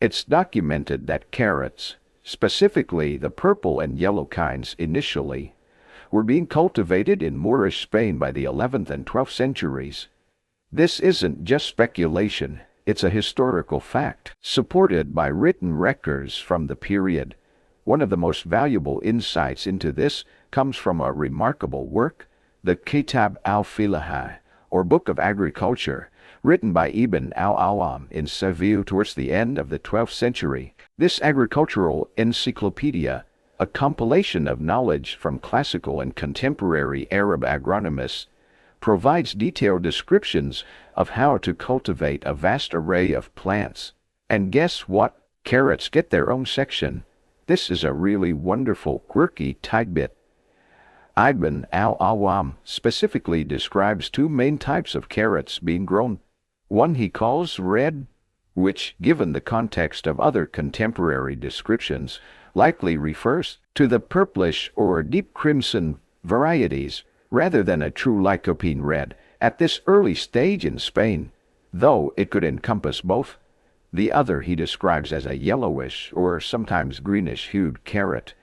It's documented that carrots, specifically the purple and yellow kinds initially, were being cultivated in Moorish Spain by the 11th and 12th centuries. This isn't just speculation, it's a historical fact, supported by written records from the period. One of the most valuable insights into this comes from a remarkable work, the Kitab al-Filaha, or Book of Agriculture, written by Ibn al-Awam in Seville towards the end of the 12th century. This agricultural encyclopedia, a compilation of knowledge from classical and contemporary Arab agronomists, provides detailed descriptions of how to cultivate a vast array of plants. And guess what? Carrots get their own section. This is a really wonderful, quirky tidbit. Ibn al-Awam specifically describes two main types of carrots being grown. One he calls red, which, given the context of other contemporary descriptions, likely refers to the purplish or deep crimson varieties, rather than a true lycopene red, at this early stage in Spain, though it could encompass both. The other he describes as a yellowish or sometimes greenish-hued carrot.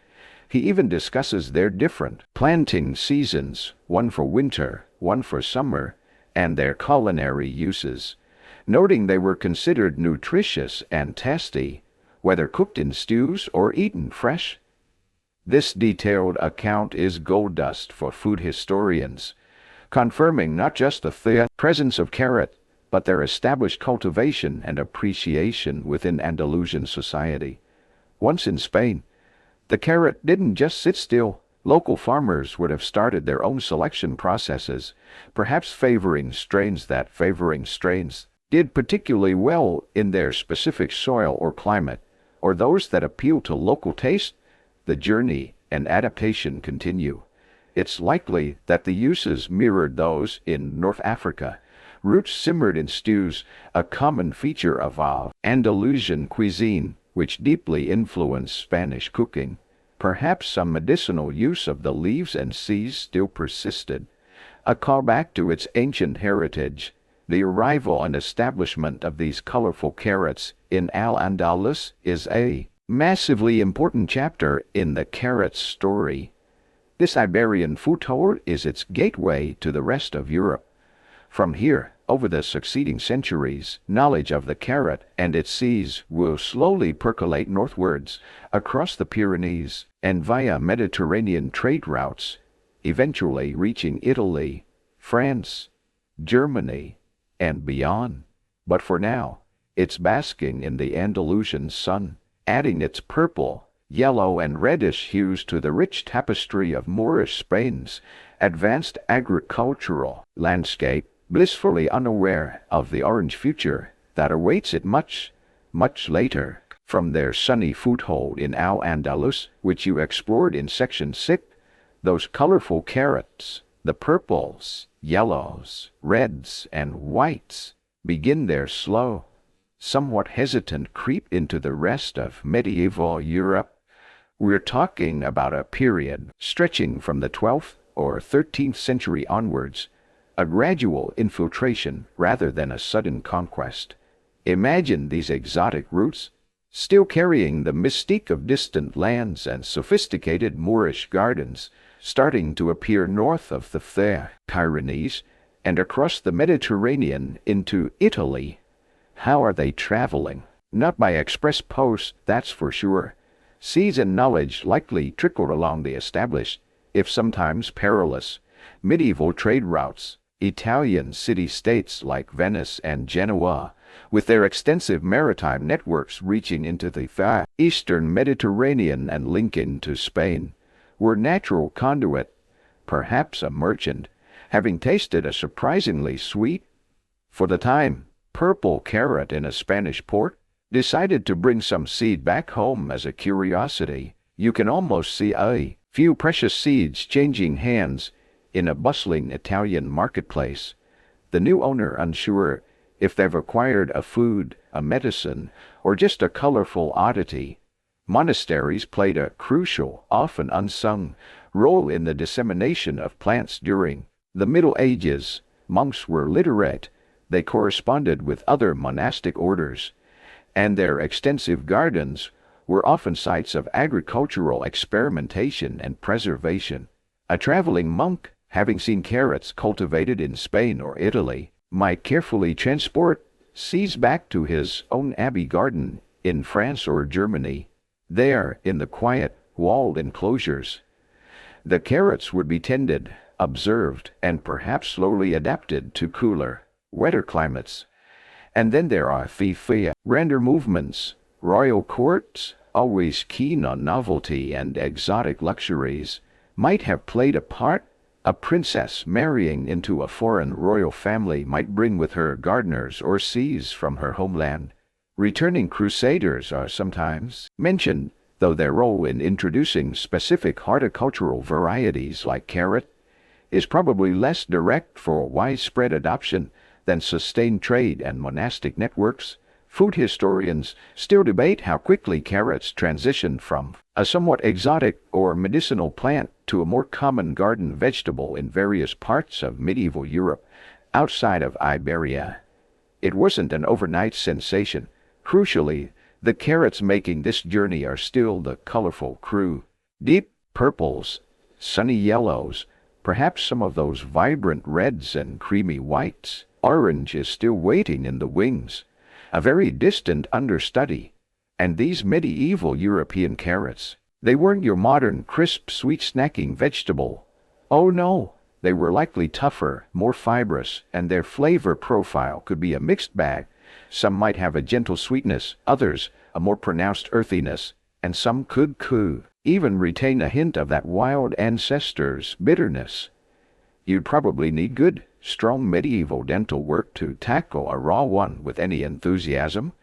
He even discusses their different planting seasons, one for winter, one for summer, and their culinary uses, noting they were considered nutritious and tasty, whether cooked in stews or eaten fresh. This detailed account is gold dust for food historians, confirming not just the presence of carrot, but their established cultivation and appreciation within Andalusian society. Once in Spain, the carrot didn't just sit still. Local farmers would have started their own selection processes, perhaps favoring strains that did particularly well in their specific soil or climate, or those that appealed to local taste. The journey and adaptation continue. It's likely that the uses mirrored those in North Africa. Roots simmered in stews, a common feature of Andalusian cuisine, which deeply influenced Spanish cooking. Perhaps some medicinal use of the leaves and seeds still persisted, a callback to its ancient heritage. The arrival and establishment of these colorful carrots in Al-Andalus is a massively important chapter in the carrot's story. This Iberian foothold is its gateway to the rest of Europe. From here, over the succeeding centuries, knowledge of the carrot and its seeds will slowly percolate northwards, across the Pyrenees, and via Mediterranean trade routes, eventually reaching Italy, France, Germany, and beyond. But for now, it's basking in the Andalusian sun, adding its purple, yellow, and reddish hues to the rich tapestry of Moorish Spain's advanced agricultural landscape, blissfully unaware of the orange future that awaits it much, much later. From their sunny foothold in Al-Andalus, which you explored in Section 6, those colorful carrots, the purples, yellows, reds, and whites, begin their slow, somewhat hesitant creep into the rest of medieval Europe. We're talking about a period stretching from the 12th or 13th century onwards, a gradual infiltration rather than a sudden conquest. Imagine these exotic roots still carrying the mystique of distant lands and sophisticated Moorish gardens, starting to appear north of the Pyrenees and across the Mediterranean into Italy. How are they traveling? Not by express post, that's for sure. Seeds and knowledge likely trickled along the established, if sometimes perilous, medieval trade routes. Italian city-states like Venice and Genoa, with their extensive maritime networks reaching into the far eastern Mediterranean and linking to Spain, were natural conduit. Perhaps a merchant, having tasted a surprisingly sweet, for the time, purple carrot in a Spanish port, decided to bring some seed back home as a curiosity. You can almost see a few precious seeds changing hands in a bustling Italian marketplace, the new owner unsure if they've acquired a food, a medicine, or just a colorful oddity. Monasteries played a crucial, often unsung, role in the dissemination of plants during the Middle Ages. Monks were literate, they corresponded with other monastic orders, and their extensive gardens were often sites of agricultural experimentation and preservation. A traveling monk, having seen carrots cultivated in Spain or Italy, might carefully transport seeds back to his own abbey garden in France or Germany. There, in the quiet, walled enclosures, the carrots would be tended, observed, and perhaps slowly adapted to cooler, wetter climates. And then there are the grander movements. Royal courts, always keen on novelty and exotic luxuries, might have played a part. A princess marrying into a foreign royal family might bring with her gardeners or seeds from her homeland. Returning crusaders are sometimes mentioned, though their role in introducing specific horticultural varieties like carrot is probably less direct for widespread adoption than sustained trade and monastic networks. Food historians still debate how quickly carrots transitioned from a somewhat exotic or medicinal plant to a more common garden vegetable in various parts of medieval Europe outside of Iberia. It wasn't an overnight sensation. Crucially, the carrots making this journey are still the colorful crew. Deep purples, sunny yellows, perhaps some of those vibrant reds and creamy whites. Orange is still waiting in the wings, a very distant understudy. And these medieval European carrots, they weren't your modern crisp sweet snacking vegetable. Oh no, they were likely tougher, more fibrous, and their flavor profile could be a mixed bag. Some might have a gentle sweetness, others a more pronounced earthiness, and some could even retain a hint of that wild ancestor's bitterness. You'd probably need good, strong medieval dental work to tackle a raw one with any enthusiasm.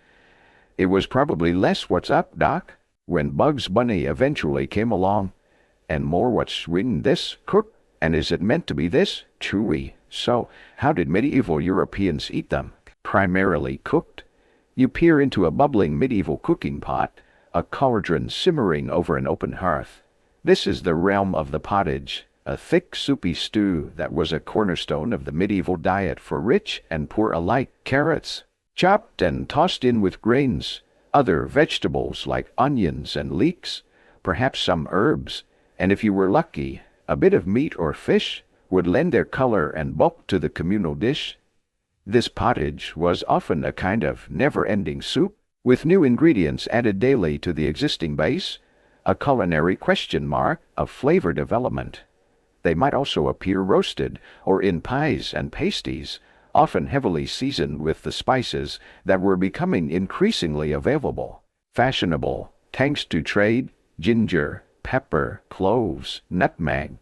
It was probably less "what's up, Doc?" when Bugs Bunny eventually came along, and more "what's in this, cook? And is it meant to be this, chewy?" So, how did medieval Europeans eat them? Primarily cooked. You peer into a bubbling medieval cooking pot, a cauldron simmering over an open hearth. This is the realm of the pottage, a thick soupy stew that was a cornerstone of the medieval diet for rich and poor alike. Carrots, chopped and tossed in with grains, other vegetables like onions and leeks, perhaps some herbs, and if you were lucky, a bit of meat or fish would lend their color and bulk to the communal dish. This pottage was often a kind of never-ending soup, with new ingredients added daily to the existing base, a culinary question mark of flavor development. They might also appear roasted or in pies and pasties, often heavily seasoned with the spices that were becoming increasingly available. Fashionable, thanks to trade, ginger, pepper, cloves, nutmeg.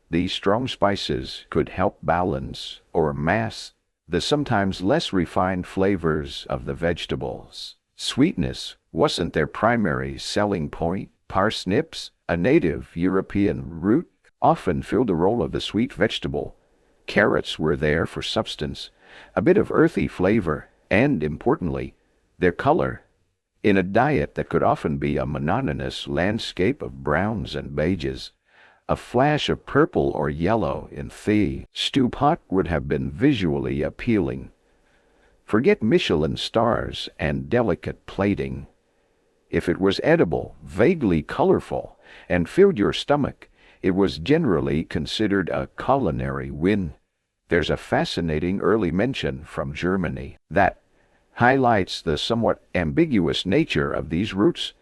These strong spices could help balance or mask the sometimes less refined flavors of the vegetables. Sweetness wasn't their primary selling point. Parsnips, a native European root, often filled the role of the sweet vegetable. Carrots were there for substance, a bit of earthy flavor, and, importantly, their color. In a diet that could often be a monotonous landscape of browns and beiges, a flash of purple or yellow in the stew pot would have been visually appealing. Forget Michelin stars and delicate plating. If it was edible, vaguely colorful, and filled your stomach, it was generally considered a culinary win. There's a fascinating early mention from Germany that highlights the somewhat ambiguous nature of these roots.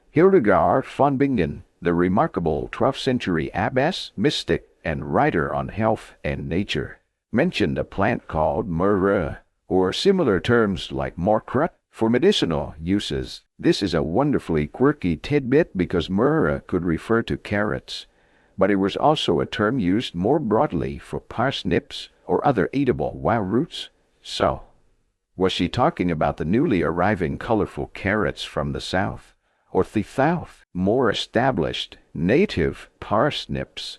Hildegard von Bingen, the remarkable 12th century abbess, mystic, and writer on health and nature, mentioned a plant called myrrh, or similar terms like morkrut, for medicinal uses. This is a wonderfully quirky tidbit because myrrh could refer to carrots, but it was also a term used more broadly for parsnips or other eatable wild roots. So, was she talking about the newly arriving colorful carrots from the south, or the south, more established, native parsnips?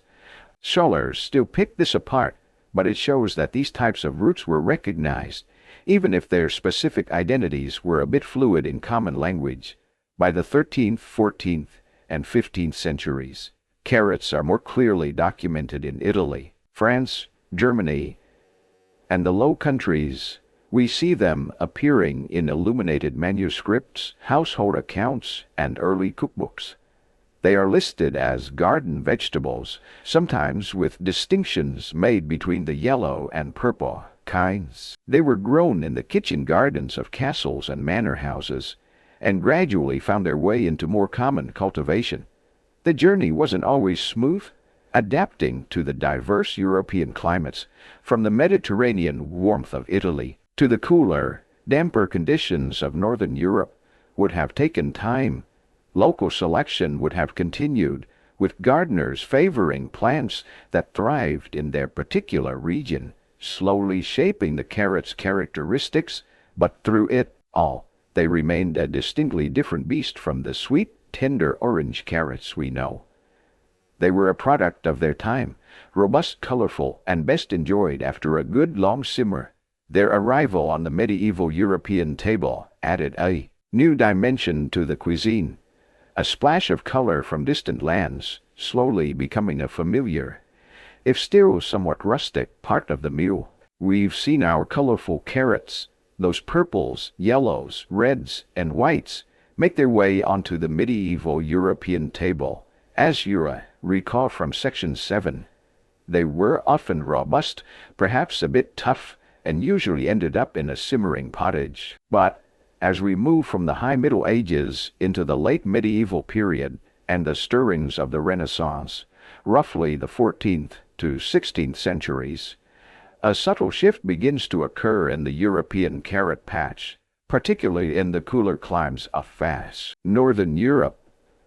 Scholars still pick this apart, but it shows that these types of roots were recognized, even if their specific identities were a bit fluid in common language. By the 13th, 14th, and 15th centuries, carrots are more clearly documented in Italy, France, Germany, and the Low Countries. We see them appearing in illuminated manuscripts, household accounts, and early cookbooks. They are listed as garden vegetables, sometimes with distinctions made between the yellow and purple kinds. They were grown in the kitchen gardens of castles and manor houses, and gradually found their way into more common cultivation. The journey wasn't always smooth, adapting to the diverse European climates, from the Mediterranean warmth of Italy to the cooler, damper conditions of Northern Europe, would have taken time. Local selection would have continued, with gardeners favoring plants that thrived in their particular region, slowly shaping the carrot's characteristics, but through it all, they remained a distinctly different beast from the sweet, tender orange carrots we know. They were a product of their time, robust, colorful, and best enjoyed after a good long simmer. Their arrival on the medieval European table added a new dimension to the cuisine, a splash of color from distant lands, slowly becoming a familiar, if still somewhat rustic, part of the meal. We've seen our colorful carrots, those purples, yellows, reds, and whites, make their way onto the medieval European table. As you recall from Section 7, they were often robust, perhaps a bit tough, and usually ended up in a simmering pottage. But as we move from the High Middle Ages into the late medieval period and the stirrings of the Renaissance, roughly the 14th to 16th centuries, a subtle shift begins to occur in the European carrot patch, particularly in the cooler climes of vast Northern Europe.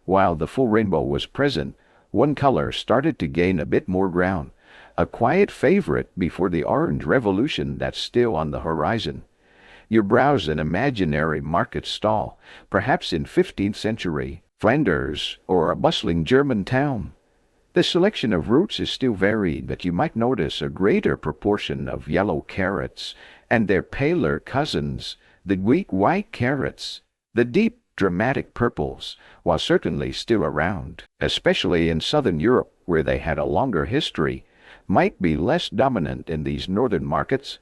While the full rainbow was present, one color started to gain a bit more ground, a quiet favorite before the Orange Revolution that's still on the horizon. You browse an imaginary market stall, perhaps in 15th century Flanders or a bustling German town. The selection of roots is still varied, but you might notice a greater proportion of yellow carrots and their paler cousins, the weak white carrots. The deep, dramatic purples, while certainly still around, especially in southern Europe where they had a longer history, might be less dominant in these northern markets.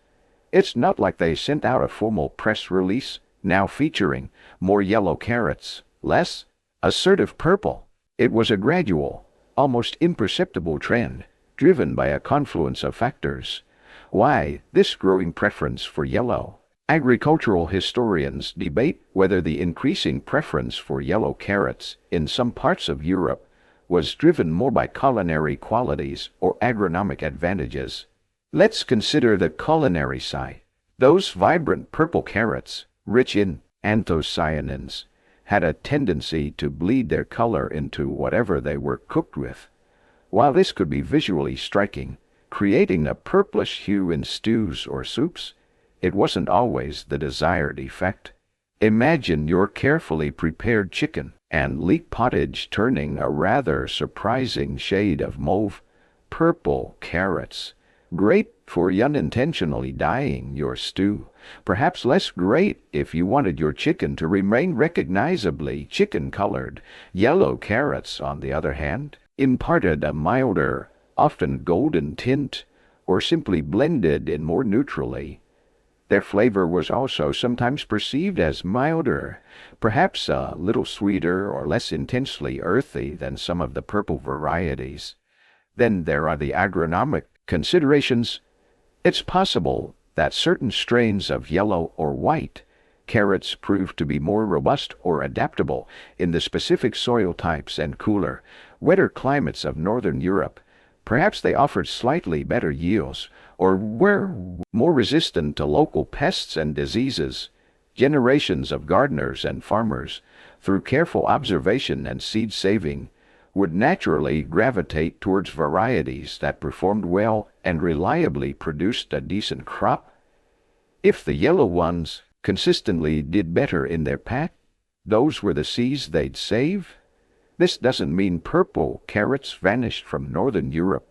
It's not like they sent out a formal press release, now featuring more yellow carrots, less assertive purple. It was a gradual, almost imperceptible trend, driven by a confluence of factors. Why this growing preference for yellow? Agricultural historians debate whether the increasing preference for yellow carrots in some parts of Europe was driven more by culinary qualities or agronomic advantages. Let's consider the culinary side. Those vibrant purple carrots, rich in anthocyanins, had a tendency to bleed their color into whatever they were cooked with. While this could be visually striking, creating a purplish hue in stews or soups, it wasn't always the desired effect. Imagine your carefully prepared chicken and leek pottage turning a rather surprising shade of mauve, purple carrots. Great for unintentionally dyeing your stew. Perhaps less great if you wanted your chicken to remain recognizably chicken-colored. Yellow carrots, on the other hand, imparted a milder, often golden tint, or simply blended in more neutrally. Their flavor was also sometimes perceived as milder, perhaps a little sweeter or less intensely earthy than some of the purple varieties. Then there are the agronomic considerations. It's possible that certain strains of yellow or white carrots proved to be more robust or adaptable in the specific soil types and cooler, wetter climates of northern Europe. Perhaps they offered slightly better yields, or were more resistant to local pests and diseases. Generations of gardeners and farmers, through careful observation and seed saving, would naturally gravitate towards varieties that performed well and reliably produced a decent crop. If the yellow ones consistently did better in their patch, those were the seeds they'd save. This doesn't mean purple carrots vanished from northern Europe.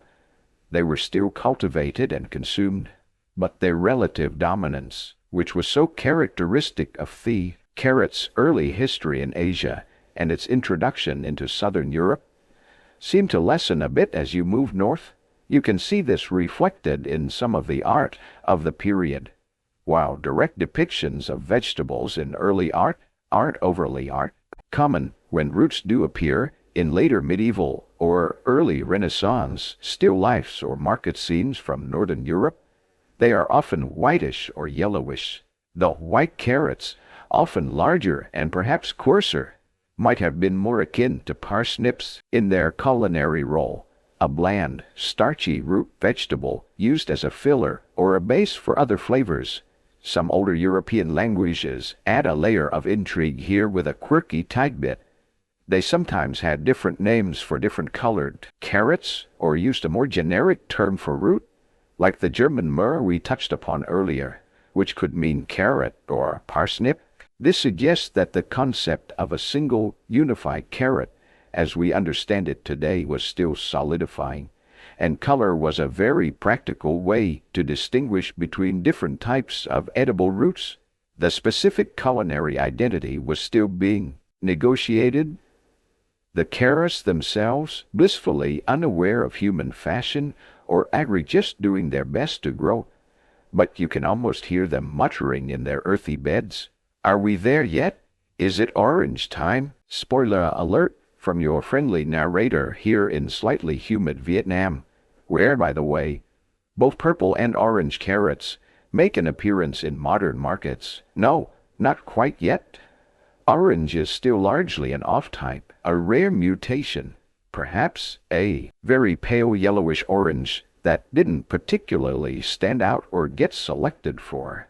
They were still cultivated and consumed, but their relative dominance, which was so characteristic of the carrot's early history in Asia and its introduction into southern Europe, seemed to lessen a bit as you moved north. You can see this reflected in some of the art of the period. While direct depictions of vegetables in early art aren't overly common, when roots do appear in later medieval or early Renaissance still lifes or market scenes from northern Europe, they are often whitish or yellowish. The white carrots, often larger and perhaps coarser, might have been more akin to parsnips in their culinary role, a bland, starchy root vegetable used as a filler or a base for other flavors. Some older European languages add a layer of intrigue here with a quirky tidbit. They sometimes had different names for different colored carrots, or used a more generic term for root, like the German Möhre we touched upon earlier, which could mean carrot or parsnip. This suggests that the concept of a single, unified carrot, as we understand it today, was still solidifying, and color was a very practical way to distinguish between different types of edible roots. The specific culinary identity was still being negotiated. The carrots themselves, blissfully unaware of human fashion or agri, just doing their best to grow, but you can almost hear them muttering in their earthy beds. Are we there yet? Is it orange time? Spoiler alert from your friendly narrator here in slightly humid Vietnam, where, by the way, both purple and orange carrots make an appearance in modern markets. No, not quite yet. Orange is still largely an off-type, a rare mutation, perhaps a very pale yellowish orange that didn't particularly stand out or get selected for.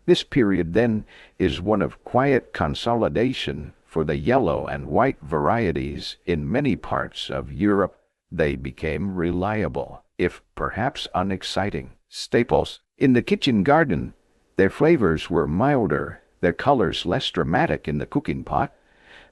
This period, then, is one of quiet consolidation for the yellow and white varieties in many parts of Europe. They became reliable, if perhaps unexciting, staples in the kitchen garden. Their flavors were milder, their colors less dramatic in the cooking pot.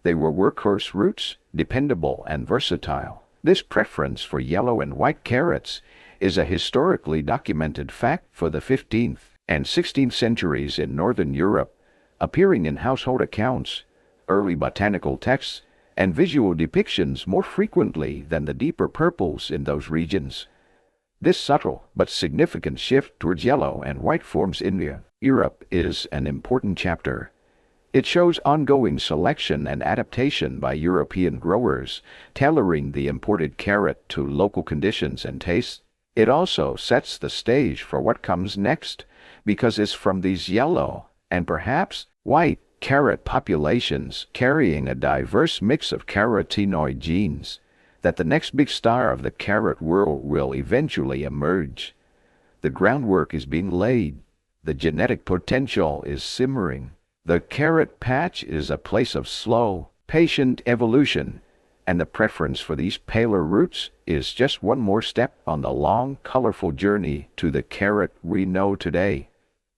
They were workhorse roots, dependable and versatile. This preference for yellow and white carrots is a historically documented fact for the 15th and 16th centuries in northern Europe, appearing in household accounts, early botanical texts, and visual depictions more frequently than the deeper purples in those regions. This subtle but significant shift towards yellow and white forms in Europe is an important chapter. It shows ongoing selection and adaptation by European growers, tailoring the imported carrot to local conditions and tastes. It also sets the stage for what comes next, because it's from these yellow and perhaps white carrot populations carrying a diverse mix of carotenoid genes that the next big star of the carrot world will eventually emerge. The groundwork is being laid. The genetic potential is simmering. The carrot patch is a place of slow, patient evolution, and the preference for these paler roots is just one more step on the long, colorful journey to the carrot we know today.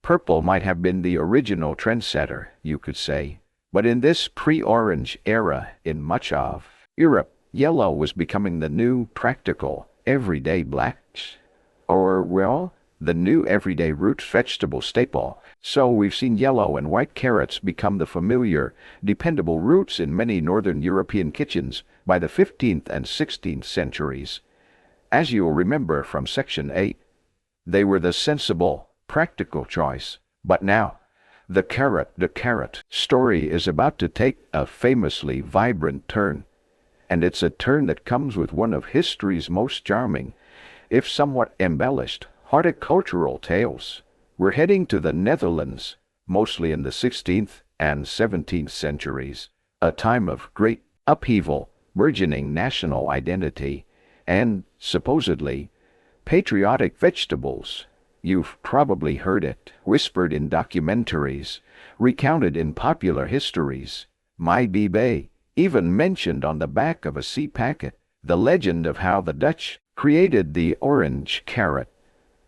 Purple might have been the original trendsetter, you could say, but in this pre-orange era in much of Europe, yellow was becoming the new, practical, everyday black, or, well, the new everyday root vegetable staple. So we've seen yellow and white carrots become the familiar, dependable roots in many northern European kitchens by the 15th and 16th centuries. As you'll remember from Section 8, they were the sensible, practical choice. But now, the carrot story is about to take a famously vibrant turn. And it's a turn that comes with one of history's most charming, if somewhat embellished, horticultural tales. We're heading to the Netherlands, mostly in the 16th and 17th centuries, a time of great upheaval, burgeoning national identity, and, supposedly, patriotic vegetables. You've probably heard it, whispered in documentaries, recounted in popular histories, maybe even mentioned on the back of a sea packet, the legend of how the Dutch created the orange carrot.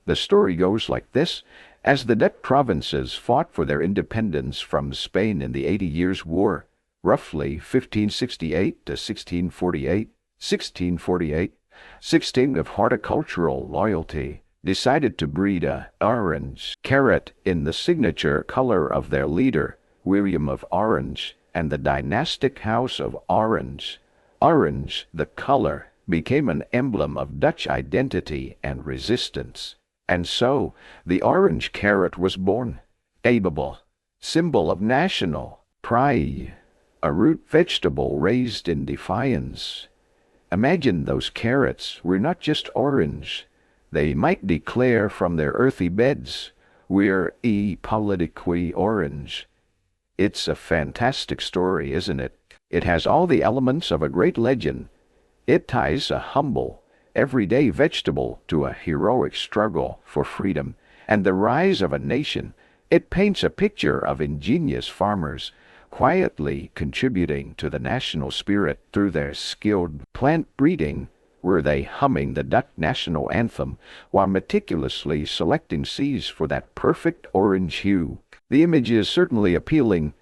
The story goes like this. As the Dutch provinces fought for their independence from Spain in the 80 Years' War, roughly 1568 to 1648, 16 of horticultural loyalty, decided to breed a orange carrot in the signature color of their leader, William of Orange, and the dynastic House of Orange. Orange, the color, became an emblem of Dutch identity and resistance. And so, the orange carrot was born, a symbol of national pride, a root vegetable raised in defiance. Imagine those carrots were not just orange. They might declare from their earthy beds, "We're politically orange." It's a fantastic story, isn't it? It has all the elements of a great legend. It ties a humble, everyday vegetable to a heroic struggle for freedom and the rise of a nation. It paints a picture of ingenious farmers, quietly contributing to the national spirit through their skilled plant breeding. Were they humming the Dutch national anthem while meticulously selecting seeds for that perfect orange hue? The image is certainly appealing.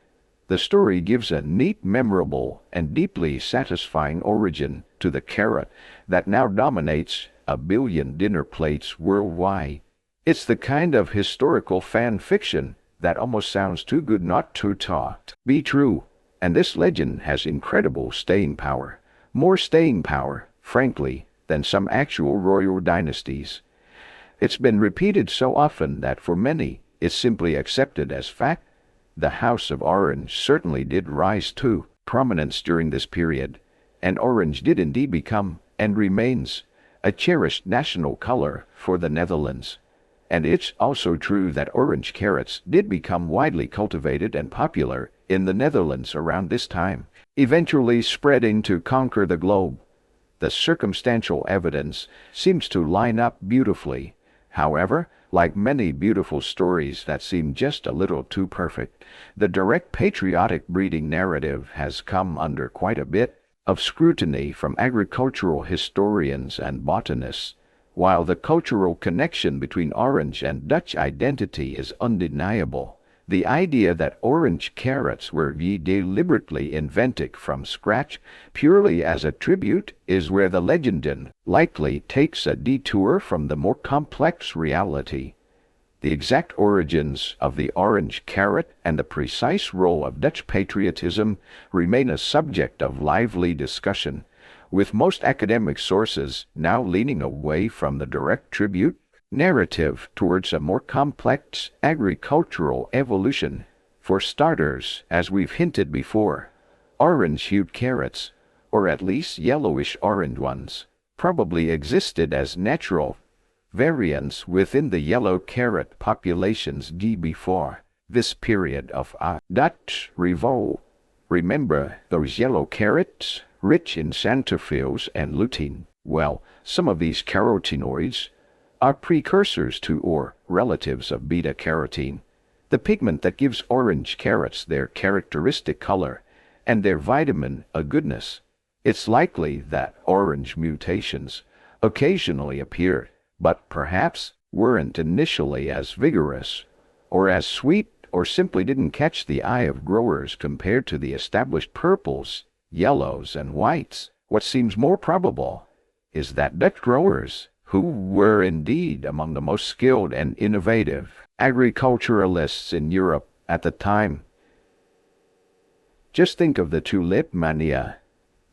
The story gives a neat, memorable, and deeply satisfying origin to the carrot that now dominates 1 billion dinner plates worldwide. It's the kind of historical fan fiction that almost sounds too good not to be true. And this legend has incredible staying power. More staying power, frankly, than some actual royal dynasties. It's been repeated so often that for many, it's simply accepted as fact. The House of Orange certainly did rise to prominence during this period, and orange did indeed become, and remains, a cherished national color for the Netherlands. And it's also true that orange carrots did become widely cultivated and popular in the Netherlands around this time, eventually spreading to conquer the globe. The circumstantial evidence seems to line up beautifully. However, like many beautiful stories that seem just a little too perfect, the direct patriotic breeding narrative has come under quite a bit of scrutiny from agricultural historians and botanists. While the cultural connection between orange and Dutch identity is undeniable, the idea that orange carrots were deliberately invented from scratch purely as a tribute is where the legend likely takes a detour from the more complex reality. The exact origins of the orange carrot and the precise role of Dutch patriotism remain a subject of lively discussion, with most academic sources now leaning away from the direct tribute narrative towards a more complex agricultural evolution. For starters, as we've hinted before, orange-hued carrots, or at least yellowish-orange ones, probably existed as natural variants within the yellow carrot populations before this period of a Dutch revolt. Remember those yellow carrots? rich in xanthophylls and lutein. Well, some of these carotenoids are precursors to or relatives of beta-carotene, the pigment that gives orange carrots their characteristic color and their vitamin A goodness. It's likely that orange mutations occasionally appeared, but perhaps weren't initially as vigorous or as sweet, or simply didn't catch the eye of growers compared to the established purples, yellows, and whites. What seems more probable is that Dutch growers, who were indeed among the most skilled and innovative agriculturalists in Europe at the time. Just think of the tulip mania.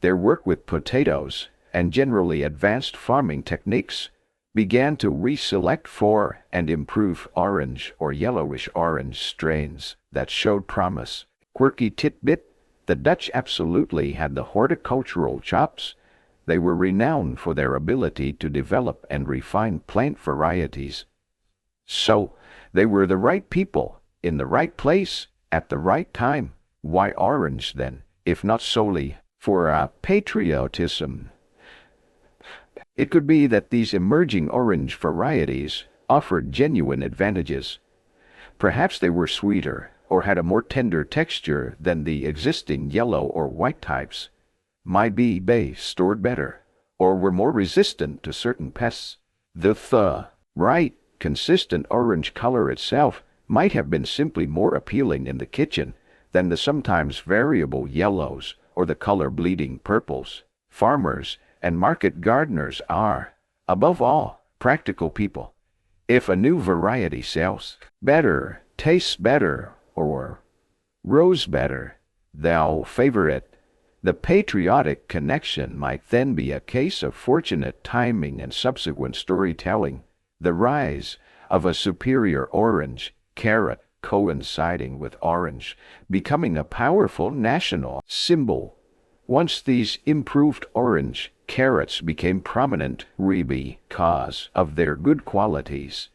Their work with potatoes and generally advanced farming techniques began to reselect for and improve orange or yellowish orange strains that showed promise. Quirky tidbit: the Dutch absolutely had the horticultural chops. They were renowned for their ability to develop and refine plant varieties. So, they were the right people, in the right place, at the right time. Why orange then, if not solely for patriotism? It could be that these emerging orange varieties offered genuine advantages. Perhaps they were sweeter, or had a more tender texture than the existing yellow or white types. Might be they stored better, or were more resistant to certain pests. The right, consistent orange color itself might have been simply more appealing in the kitchen than the sometimes variable yellows or the color-bleeding purples. Farmers and market gardeners are, above all, practical people. If a new variety sells better, tastes better, or grows better, they'll favor it. The patriotic connection might then be a case of fortunate timing and subsequent storytelling, the rise of a superior orange carrot coinciding with orange, becoming a powerful national symbol. Once these improved orange carrots became prominent because of their good qualities,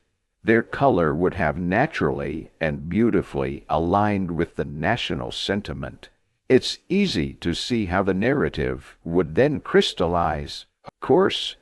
their color would have naturally and beautifully aligned with the national sentiment. It's easy to see how the narrative would then crystallize. Of course,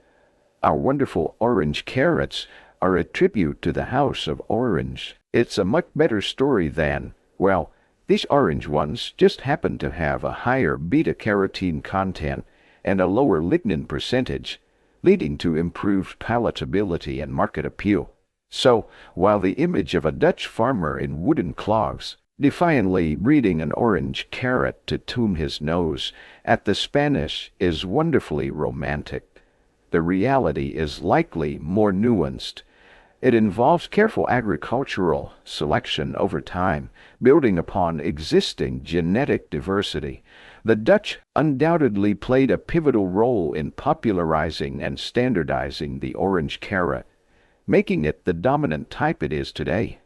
our wonderful orange carrots are a tribute to the House of Orange. It's a much better story than, well, these orange ones just happen to have a higher beta-carotene content and a lower lignin percentage, leading to improved palatability and market appeal. So, while the image of a Dutch farmer in wooden clogs defiantly breeding an orange carrot to tune his nose at the Spanish is wonderfully romantic, the reality is likely more nuanced. It involves careful agricultural selection over time, building upon existing genetic diversity. The Dutch undoubtedly played a pivotal role in popularizing and standardizing the orange carrot, making it the dominant type it is today.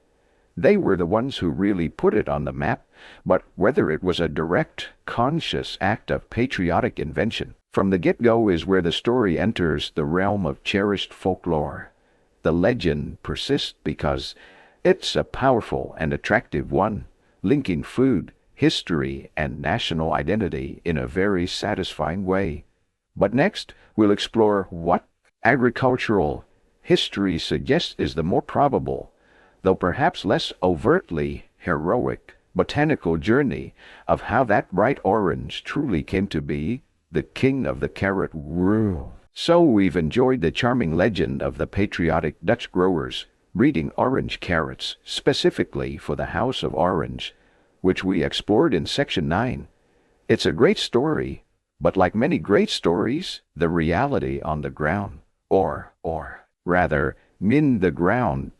They were the ones who really put it on the map, but whether it was a direct, conscious act of patriotic invention from the get-go is where the story enters the realm of cherished folklore. The legend persists because it's a powerful and attractive one, linking food, history, and national identity in a very satisfying way. But next, we'll explore what agricultural history suggests is the more probable, though perhaps less overtly heroic, botanical journey of how that bright orange truly came to be the king of the carrot world. So we've enjoyed the charming legend of the patriotic Dutch growers breeding orange carrots specifically for the House of Orange, which we explored in Section 9. It's a great story, but like many great stories, the reality on the ground, or rather, in the ground,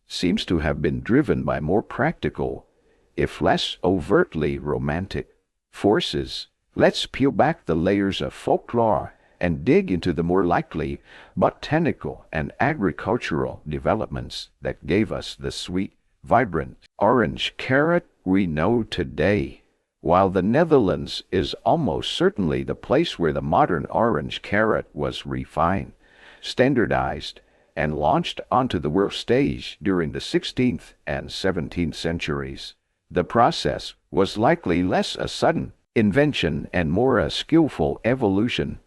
seems to have been driven by more practical, if less overtly romantic, forces. Let's peel back the layers of folklore and dig into the more likely botanical and agricultural developments that gave us the sweet, vibrant orange carrot we know today. While the Netherlands is almost certainly the place where the modern orange carrot was refined, standardized, and launched onto the world stage during the 16th and 17th centuries, the process was likely less a sudden invention and more a skillful evolution.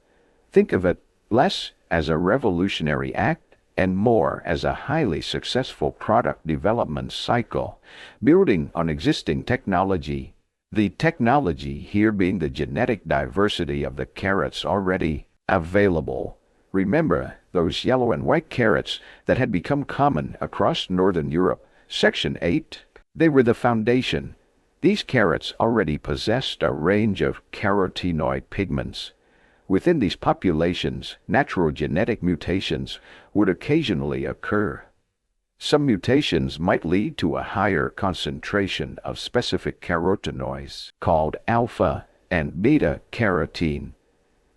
Think of it less as a revolutionary act and more as a highly successful product development cycle, building on existing technology. The technology here being the genetic diversity of the carrots already available. Remember those yellow and white carrots that had become common across Northern Europe? Section 8. They were the foundation. These carrots already possessed a range of carotenoid pigments. Within these populations, natural genetic mutations would occasionally occur. Some mutations might lead to a higher concentration of specific carotenoids called alpha and beta carotene.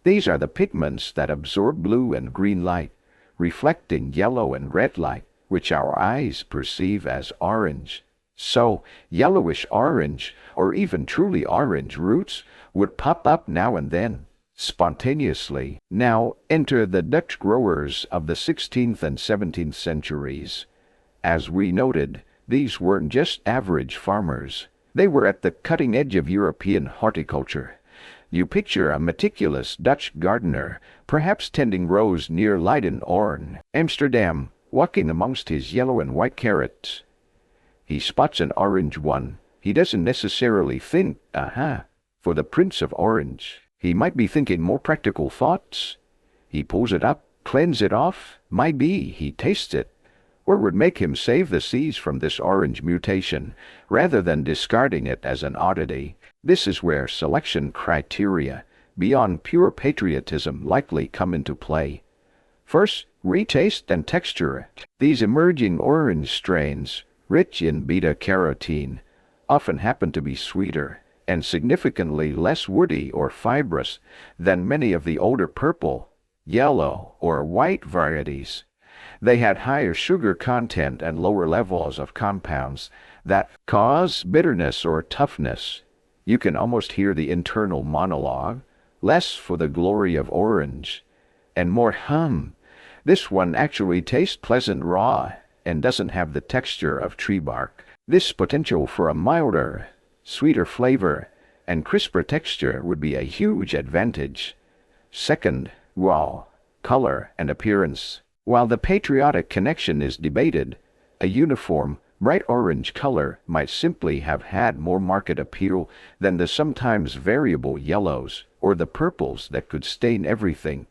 These are the pigments that absorb blue and green light, reflecting yellow and red light, which our eyes perceive as orange. So, yellowish orange, or even truly orange roots, would pop up now and then, spontaneously. Now enter the Dutch growers of the 16th and 17th centuries. As we noted, these weren't just average farmers. They were at the cutting edge of European horticulture. You picture a meticulous Dutch gardener, perhaps tending rows near Leiden-Hoorn, Amsterdam, walking amongst his yellow and white carrots. He spots an orange one. He doesn't necessarily think, aha, for the Prince of Orange. He might be thinking more practical thoughts. He pulls it up, cleans it off. Might be he tastes it, or would make him save the seeds from this orange mutation, rather than discarding it as an oddity. This is where selection criteria, beyond pure patriotism, likely come into play. First, taste and texture. These emerging orange strains, rich in beta-carotene, often happen to be sweeter and significantly less woody or fibrous than many of the older purple, yellow, or white varieties. They had higher sugar content and lower levels of compounds that cause bitterness or toughness. You can almost hear the internal monologue, less for the glory of orange, and more hum. This one actually tastes pleasant raw and doesn't have the texture of tree bark. This potential for a milder, sweeter flavor and crisper texture would be a huge advantage. Second, raw color and appearance. While the patriotic connection is debated, a uniform, bright orange color might simply have had more market appeal than the sometimes variable yellows or the purples that could stain everything.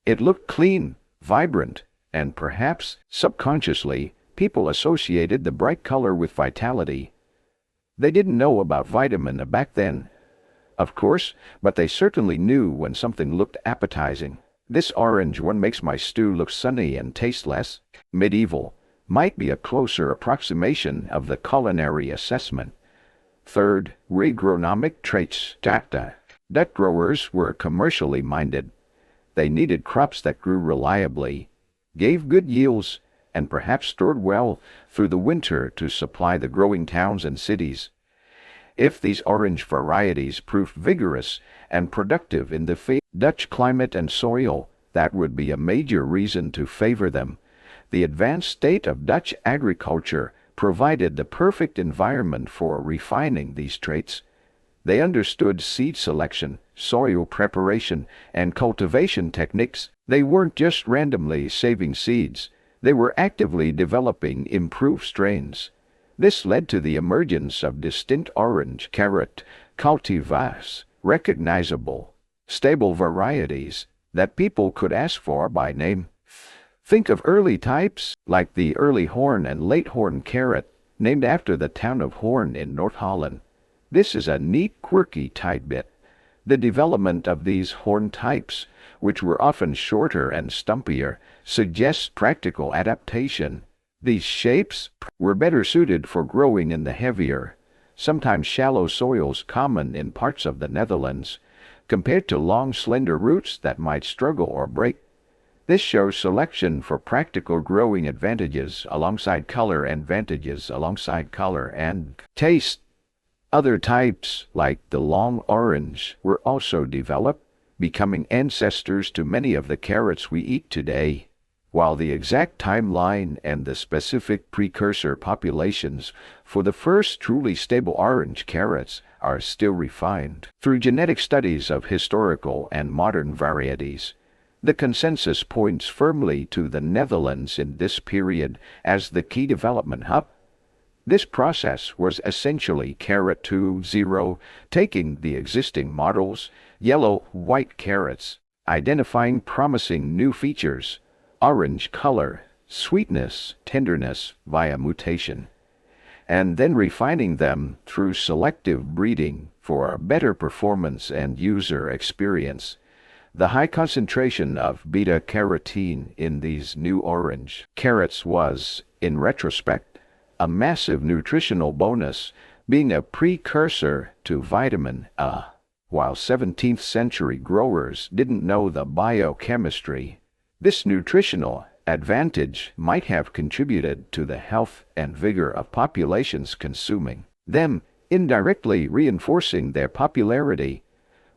It looked clean, vibrant, and perhaps, subconsciously, people associated the bright color with vitality. They didn't know about vitamin back then, of course, but they certainly knew when something looked appetizing. This orange one makes my stew look sunny and tasteless. Medieval might be a closer approximation of the culinary assessment. Third, agronomic traits. Data. Dutch growers were commercially minded. They needed crops that grew reliably, gave good yields, and perhaps stored well through the winter to supply the growing towns and cities. If these orange varieties proved vigorous and productive in the Dutch climate and soil, that would be a major reason to favor them. The advanced state of Dutch agriculture provided the perfect environment for refining these traits. They understood seed selection, soil preparation, and cultivation techniques. They weren't just randomly saving seeds. They were actively developing improved strains. This led to the emergence of distinct orange carrot cultivars, recognizable, stable varieties that people could ask for by name. Think of early types like the early Hoorn and late Hoorn carrot, named after the town of Hoorn in North Holland. This is a neat, quirky tidbit. The development of these Hoorn types, which were often shorter and stumpier, suggests practical adaptation. These shapes were better suited for growing in the heavier, sometimes shallow soils common in parts of the Netherlands, compared to long, slender roots that might struggle or break. This shows selection for practical growing advantages alongside color and taste. Other types, like the long orange, were also developed, becoming ancestors to many of the carrots we eat today. while the exact timeline and the specific precursor populations for the first truly stable orange carrots are still refined through genetic studies of historical and modern varieties. The consensus points firmly to the Netherlands in this period as the key development hub. This process was essentially carrot 2.0, taking the existing models, yellow-white carrots, identifying promising new features, orange color, sweetness, tenderness via mutation, and then refining them through selective breeding for better performance and user experience. The high concentration of beta-carotene in these new orange carrots was, in retrospect, a massive nutritional bonus, being a precursor to vitamin A. While 17th century growers didn't know the biochemistry, this nutritional advantage might have contributed to the health and vigor of populations consuming them, indirectly reinforcing their popularity.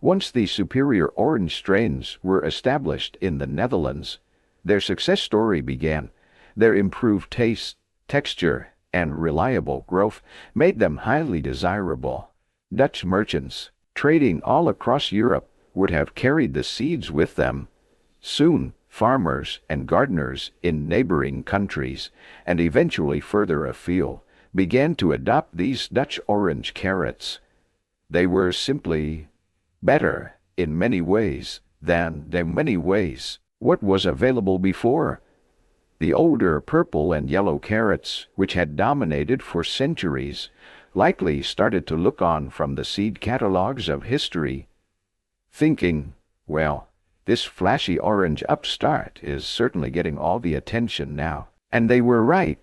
Once the superior orange strains were established in the Netherlands, their success story began. Their improved taste, texture, and reliable growth made them highly desirable. Dutch merchants, trading all across Europe, would have carried the seeds with them. Soon, farmers and gardeners in neighboring countries, and eventually further afield, began to adopt these Dutch orange carrots. They were simply better in many ways than what was available before. The older purple and yellow carrots, which had dominated for centuries, likely started to look on from the seed catalogs of history, thinking, well, this flashy orange upstart is certainly getting all the attention now. And they were right.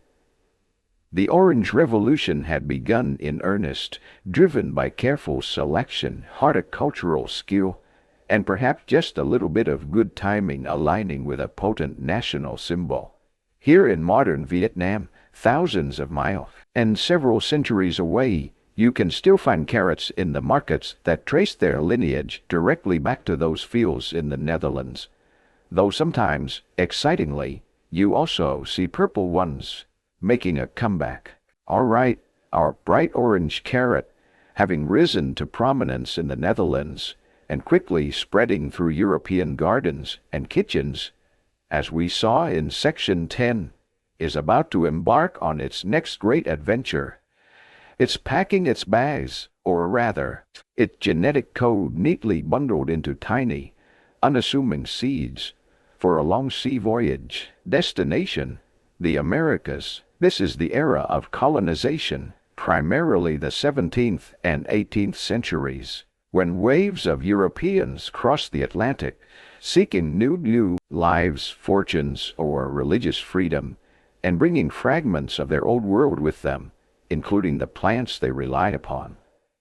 The Orange Revolution had begun in earnest, driven by careful selection, horticultural skill, and perhaps just a little bit of good timing aligning with a potent national symbol. Here in modern Vietnam, thousands of miles and several centuries away, you can still find carrots in the markets that trace their lineage directly back to those fields in the Netherlands. Though sometimes, excitingly, you also see purple ones making a comeback. All right, our bright orange carrot, having risen to prominence in the Netherlands and quickly spreading through European gardens and kitchens, as we saw in Section 10, is about to embark on its next great adventure. It's packing its bags, or rather, its genetic code neatly bundled into tiny, unassuming seeds, for a long sea voyage. Destination, the Americas. This is the era of colonization, primarily the 17th and 18th centuries, when waves of Europeans crossed the Atlantic, seeking new lives, fortunes, or religious freedom, and bringing fragments of their old world with them, including the plants they relied upon.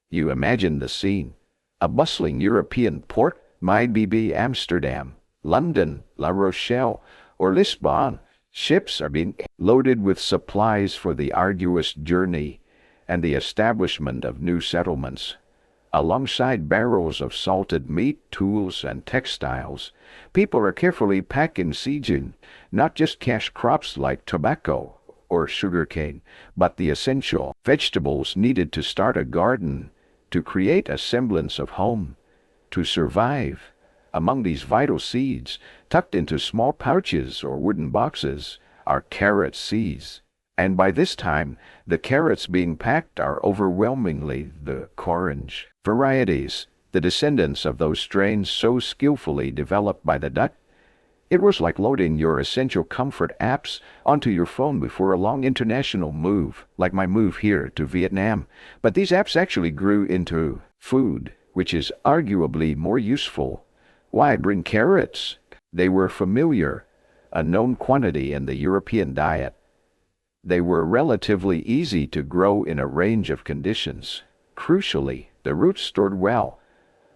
You imagine the scene. A bustling European port might be Amsterdam, London, La Rochelle, or Lisbon. Ships are being loaded with supplies for the arduous journey and the establishment of new settlements. Alongside barrels of salted meat, tools, and textiles, people are carefully packing seeds, not just cash crops like tobacco or sugarcane, but the essential vegetables needed to start a garden, to create a semblance of home, to survive. Among these vital seeds, tucked into small pouches or wooden boxes, are carrot seeds. And by this time, the carrots being packed are overwhelmingly the orange varieties, the descendants of those strains so skillfully developed by the Dutch. It was like loading your essential comfort apps onto your phone before a long international move, like my move here to Vietnam. But these apps actually grew into food, which is arguably more useful. Why bring carrots? They were familiar, a known quantity in the European diet. They were relatively easy to grow in a range of conditions. Crucially, the roots stored well,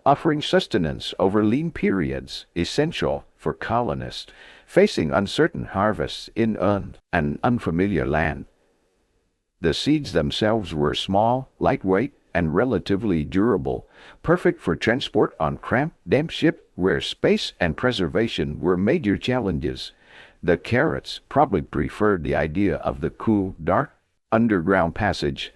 offering sustenance over lean periods, essential for colonists facing uncertain harvests in an unfamiliar land. The seeds themselves were small, lightweight, and relatively durable, perfect for transport on cramped, damp ships where space and preservation were major challenges. The carrots probably preferred the idea of the cool, dark, underground passage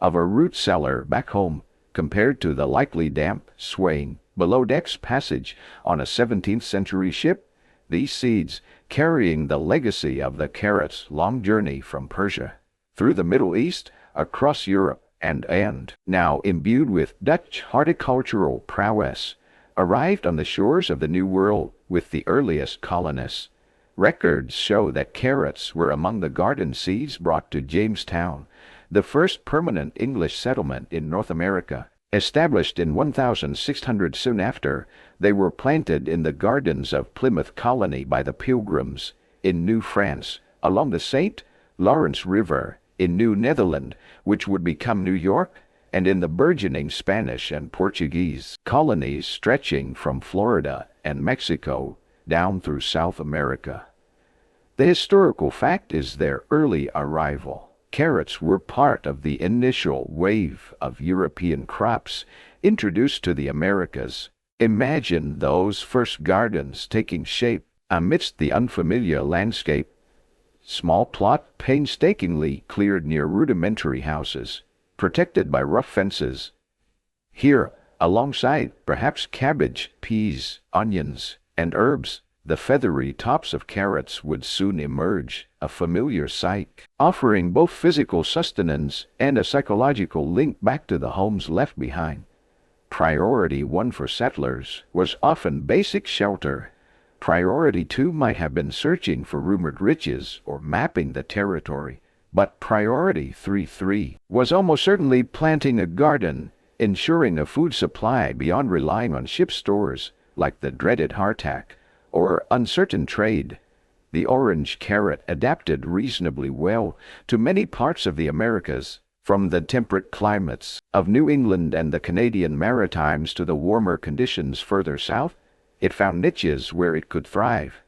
of a root cellar back home compared to the likely damp, swaying, below-decks passage on a 17th century ship. These seeds, carrying the legacy of the carrot's long journey from Persia through the Middle East, across Europe, and now imbued with Dutch horticultural prowess, arrived on the shores of the New World with the earliest colonists. Records show that carrots were among the garden seeds brought to Jamestown, the first permanent English settlement in North America. Established in 1600, soon after, they were planted in the gardens of Plymouth Colony by the Pilgrims, in New France, along the St. Lawrence River, in New Netherland, which would become New York, and in the burgeoning Spanish and Portuguese colonies stretching from Florida and Mexico down through South America. The historical fact is their early arrival. Carrots were part of the initial wave of European crops introduced to the Americas. Imagine those first gardens taking shape amidst the unfamiliar landscape. Small plot painstakingly cleared near rudimentary houses, protected by rough fences. Here, alongside perhaps cabbage, peas, onions, and herbs, the feathery tops of carrots would soon emerge, a familiar sight, offering both physical sustenance and a psychological link back to the homes left behind. Priority 1 for settlers was often basic shelter. Priority 2 might have been searching for rumored riches or mapping the territory, but Priority 3 was almost certainly planting a garden, ensuring a food supply beyond relying on ship stores like the dreaded hardtack or uncertain trade. The orange carrot adapted reasonably well to many parts of the Americas, from the temperate climates of New England and the Canadian Maritimes to the warmer conditions further south. It found niches where it could thrive.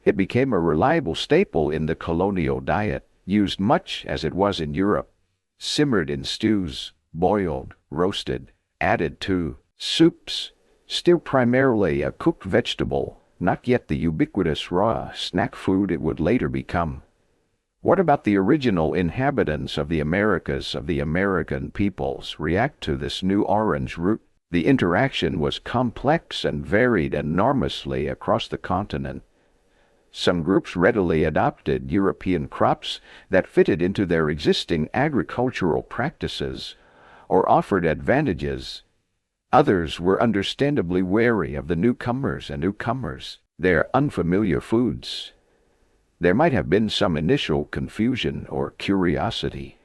It became a reliable staple in the colonial diet, used much as it was in Europe. Simmered in stews, boiled, roasted, added to soups. Still primarily a cooked vegetable, not yet the ubiquitous raw snack food it would later become. What about the original inhabitants of the Americas, of the American peoples, react to this new orange root? The interaction was complex and varied enormously across the continent. Some groups readily adopted European crops that fitted into their existing agricultural practices or offered advantages. Others were understandably wary of the newcomers, their unfamiliar foods. There might have been some initial confusion or curiosity.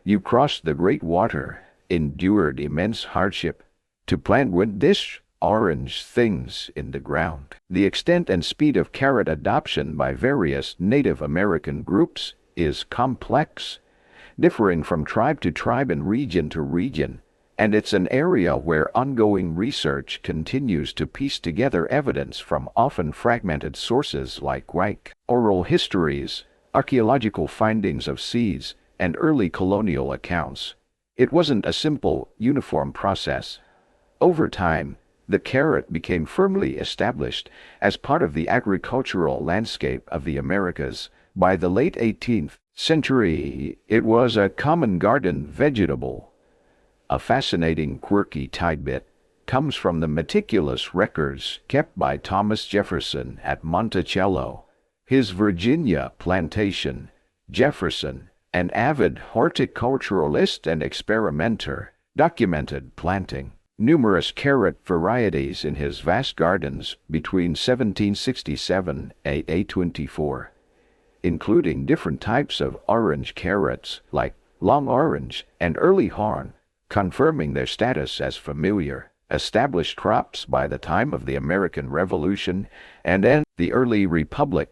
You crossed the great water, endured immense hardship, to plant this orange things in the ground. The extent and speed of carrot adoption by various Native American groups is complex, differing from tribe to tribe and region to region, and it's an area where ongoing research continues to piece together evidence from often fragmented sources like oral histories, archaeological findings of seeds, and early colonial accounts. It wasn't a simple, uniform process. Over time, the carrot became firmly established as part of the agricultural landscape of the Americas. By the late 18th century, it was a common garden vegetable. A fascinating, quirky tidbit comes from the meticulous records kept by Thomas Jefferson at Monticello. His Virginia plantation. Jefferson, an avid horticulturalist and experimenter, documented planting numerous carrot varieties in his vast gardens between 1767 and 1824, including different types of orange carrots like long orange and early horn, confirming their status as familiar, established crops by the time of the American Revolution and then the early Republic,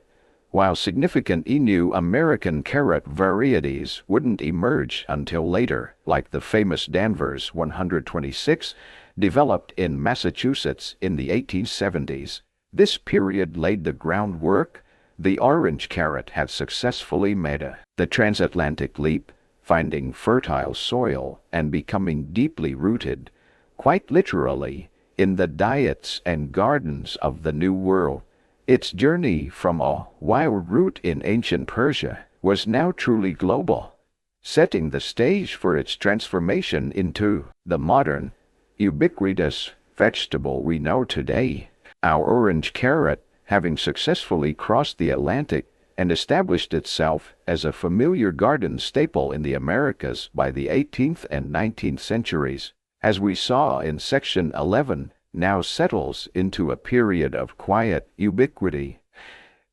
while significant new American carrot varieties wouldn't emerge until later, like the famous Danvers 126, developed in Massachusetts in the 1870s. This period laid the groundwork. The orange carrot had successfully made the transatlantic leap, finding fertile soil and becoming deeply rooted, quite literally, in the diets and gardens of the New World. Its journey from a wild route in ancient Persia was now truly global, setting the stage for its transformation into the modern, ubiquitous vegetable we know today. Our orange carrot, having successfully crossed the Atlantic and established itself as a familiar garden staple in the Americas by the 18th and 19th centuries, as we saw in section 11, now settles into a period of quiet ubiquity.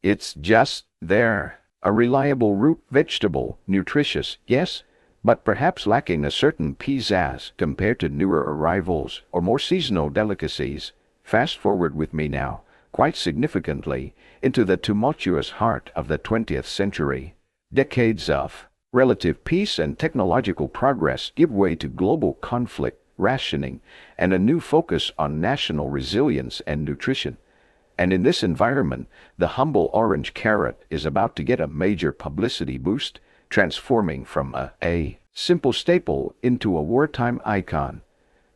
It's just there, a reliable root vegetable, nutritious, yes, but perhaps lacking a certain pizzazz compared to newer arrivals or more seasonal delicacies. Fast forward with me now, quite significantly, into the tumultuous heart of the 20th century. Decades of relative peace and technological progress give way to global conflict, rationing, and a new focus on national resilience and nutrition. And in this environment, the humble orange carrot is about to get a major publicity boost, transforming from a simple staple into a wartime icon.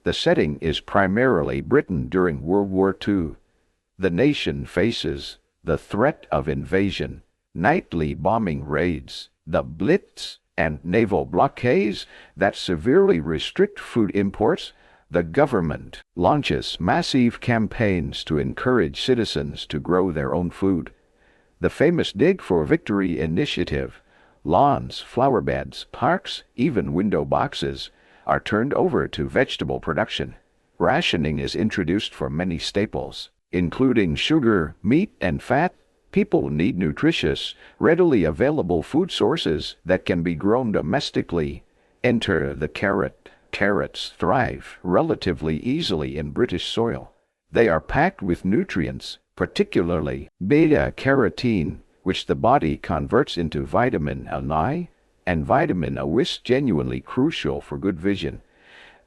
The setting is primarily Britain during World War II. The nation faces the threat of invasion, nightly bombing raids, the Blitz, and naval blockades that severely restrict food imports. The government launches massive campaigns to encourage citizens to grow their own food. The famous Dig for Victory initiative, lawns, flower beds, parks, even window boxes, are turned over to vegetable production. Rationing is introduced for many staples, including sugar, meat, and fat. People need nutritious, readily available food sources that can be grown domestically. Enter the carrot. Carrots thrive relatively easily in British soil. They are packed with nutrients, particularly beta-carotene, which the body converts into vitamin A, and vitamin A, which is genuinely crucial for good vision,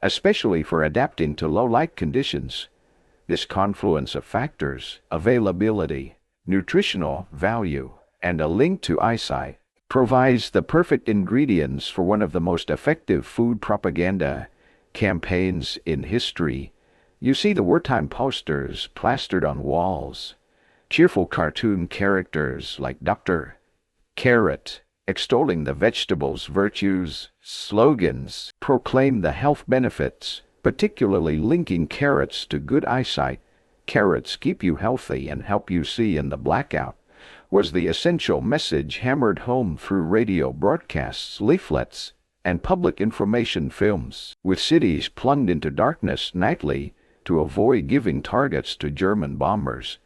especially for adapting to low-light conditions. This confluence of factors, availability, nutritional value, and a link to eyesight, provides the perfect ingredients for one of the most effective food propaganda campaigns in history. You see the wartime posters plastered on walls, cheerful cartoon characters like Dr. Carrot extolling the vegetable's virtues, slogans proclaim the health benefits, particularly linking carrots to good eyesight. Carrots keep you healthy and help you see in the blackout, was the essential message hammered home through radio broadcasts, leaflets, and public information films, with cities plunged into darkness nightly to avoid giving targets to German bombers.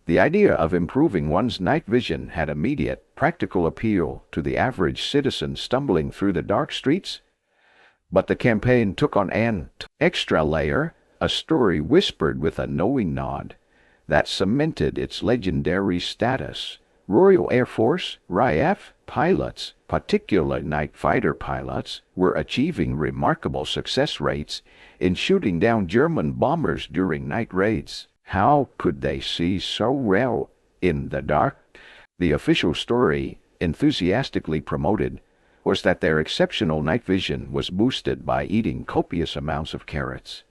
The idea of improving one's night vision had immediate, practical appeal to the average citizen stumbling through the dark streets. But the campaign took on an extra layer, a story whispered with a knowing nod, that cemented its legendary status. Royal Air Force, RAF, pilots, particularly night fighter pilots, were achieving remarkable success rates in shooting down German bombers during night raids. How could they see so well in the dark? The official story, enthusiastically promoted, was that their exceptional night vision was boosted by eating copious amounts of carrots.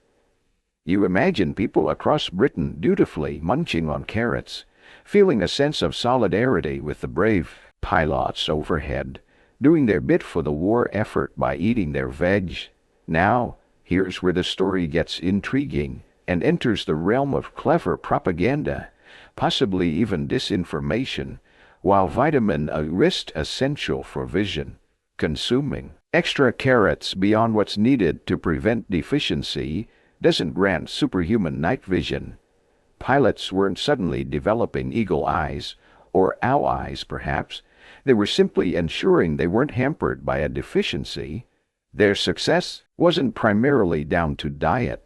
You imagine people across Britain dutifully munching on carrots, feeling a sense of solidarity with the brave pilots overhead, doing their bit for the war effort by eating their veg. Now, here's where the story gets intriguing and enters the realm of clever propaganda, possibly even disinformation. While vitamin A is essential for vision, consuming extra carrots beyond what's needed to prevent deficiency doesn't grant superhuman night vision. Pilots weren't suddenly developing eagle eyes, or owl eyes perhaps. They were simply ensuring they weren't hampered by a deficiency. Their success wasn't primarily down to diet.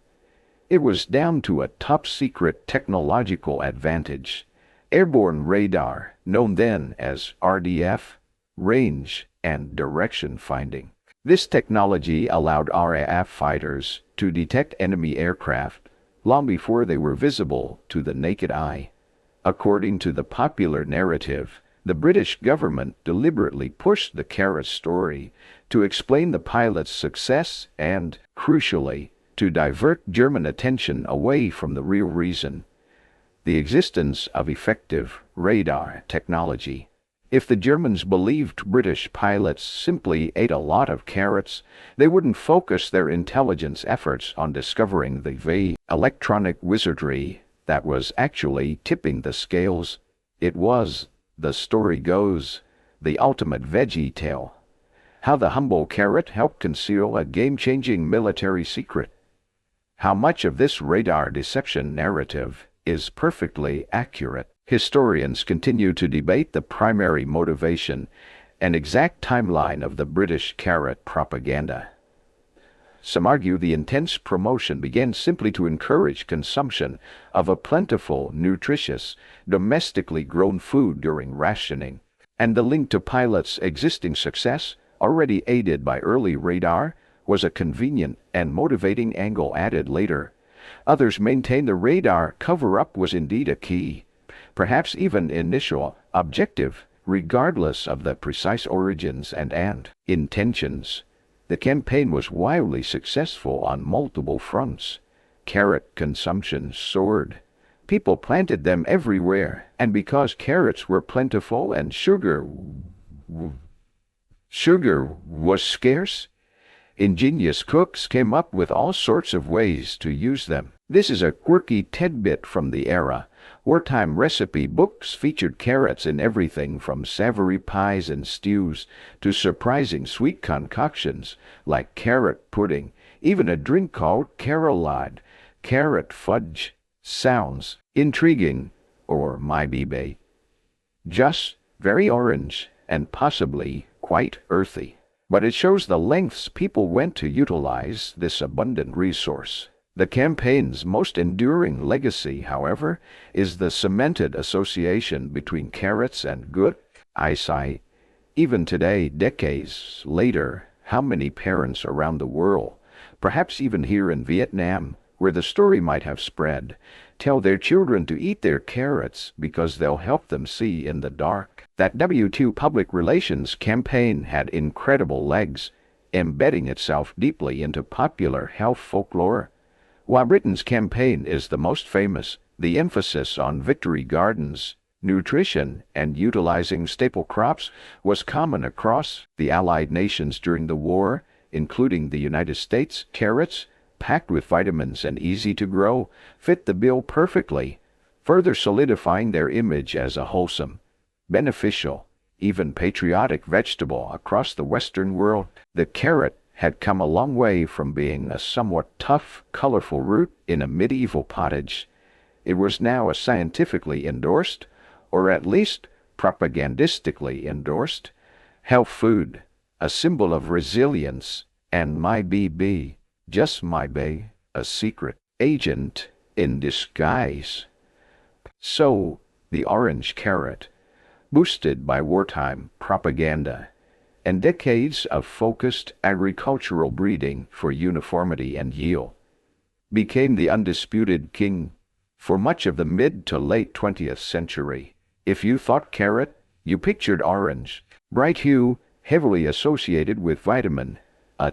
It was down to a top-secret technological advantage. Airborne radar, known then as RDF, range and direction finding. This technology allowed RAF fighters to detect enemy aircraft long before they were visible to the naked eye. According to the popular narrative, the British government deliberately pushed the carrot story to explain the pilot's success and, crucially, to divert German attention away from the real reason. the existence of effective radar technology. If the Germans believed British pilots simply ate a lot of carrots, they wouldn't focus their intelligence efforts on discovering the electronic wizardry that was actually tipping the scales. It was, the story goes, the ultimate veggie tale. How the humble carrot helped conceal a game-changing military secret. How much of this radar deception narrative is perfectly accurate. Historians continue to debate the primary motivation and exact timeline of the British carrot propaganda. Some argue the intense promotion began simply to encourage consumption of a plentiful, nutritious, domestically grown food during rationing, and the link to pilots' existing success, already aided by early radar, was a convenient and motivating angle added later. Others maintain the radar cover-up was indeed a key, perhaps even initial, objective, regardless of the precise origins and intentions. The campaign was wildly successful on multiple fronts. Carrot consumption soared. People planted them everywhere, and because carrots were plentiful and sugar was scarce, ingenious cooks came up with all sorts of ways to use them. This is a quirky tidbit from the era. Wartime recipe books featured carrots in everything from savory pies and stews to surprising sweet concoctions like carrot pudding, even a drink called carolade, carrot fudge. Sounds intriguing, or maybe just very orange and possibly quite earthy. But it shows the lengths people went to utilize this abundant resource. The campaign's most enduring legacy, however, is the cemented association between carrots and good eyesight. Even today, decades later, how many parents around the world, perhaps even here in Vietnam, where the story might have spread, tell their children to eat their carrots because they'll help them see in the dark. That W2 public relations campaign had incredible legs, embedding itself deeply into popular health folklore. While Britain's campaign is the most famous, the emphasis on victory gardens, nutrition, and utilizing staple crops was common across the Allied nations during the war, including the United States. Carrots, packed with vitamins and easy to grow, fit the bill perfectly, further solidifying their image as a wholesome, beneficial, even patriotic vegetable across the Western world. The carrot had come a long way from being a somewhat tough, colorful root in a medieval pottage. It was now a scientifically endorsed, or at least propagandistically endorsed, health food, a symbol of resilience, and just a secret agent in disguise. So, the orange carrot, boosted by wartime propaganda and decades of focused agricultural breeding for uniformity and yield, became the undisputed king for much of the mid to late 20th century. If you thought carrot, you pictured orange, bright hue, heavily associated with vitamin.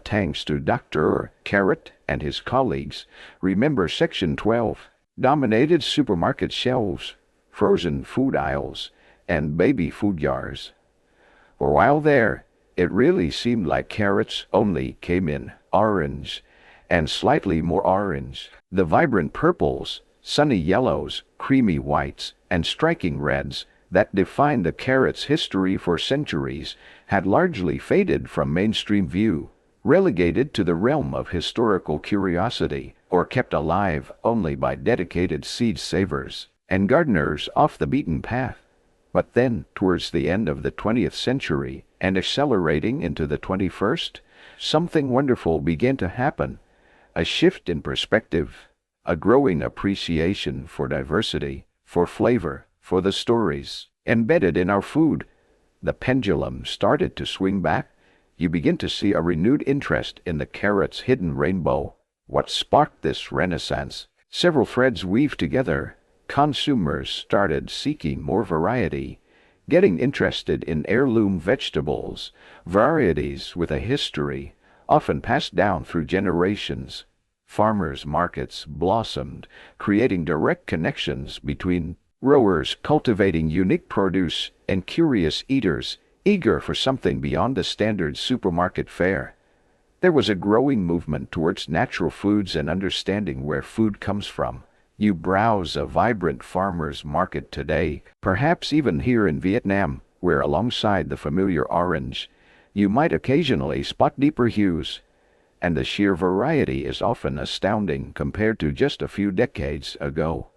Thanks to Dr. Carrot and his colleagues, remember Section 12 dominated supermarket shelves, frozen food aisles, and baby food jars. For a while there, it really seemed like carrots only came in orange and slightly more orange. The vibrant purples, sunny yellows, creamy whites, and striking reds that defined the carrot's history for centuries had largely faded from mainstream view, relegated to the realm of historical curiosity, or kept alive only by dedicated seed savers and gardeners off the beaten path. But then, towards the end of the 20th century and accelerating into the 21st, something wonderful began to happen. A shift in perspective, a growing appreciation for diversity, for flavor, for the stories embedded in our food. The pendulum started to swing back. You begin to see a renewed interest in the carrot's hidden rainbow. What sparked this renaissance? Several threads weave together. Consumers started seeking more variety, getting interested in heirloom vegetables, varieties with a history, often passed down through generations. Farmers' markets blossomed, creating direct connections between growers cultivating unique produce and curious eaters eager for something beyond the standard supermarket fare. There was a growing movement towards natural foods and understanding where food comes from. You browse a vibrant farmer's market today, perhaps even here in Vietnam, where alongside the familiar orange, you might occasionally spot deeper hues, and the sheer variety is often astounding compared to just a few decades ago.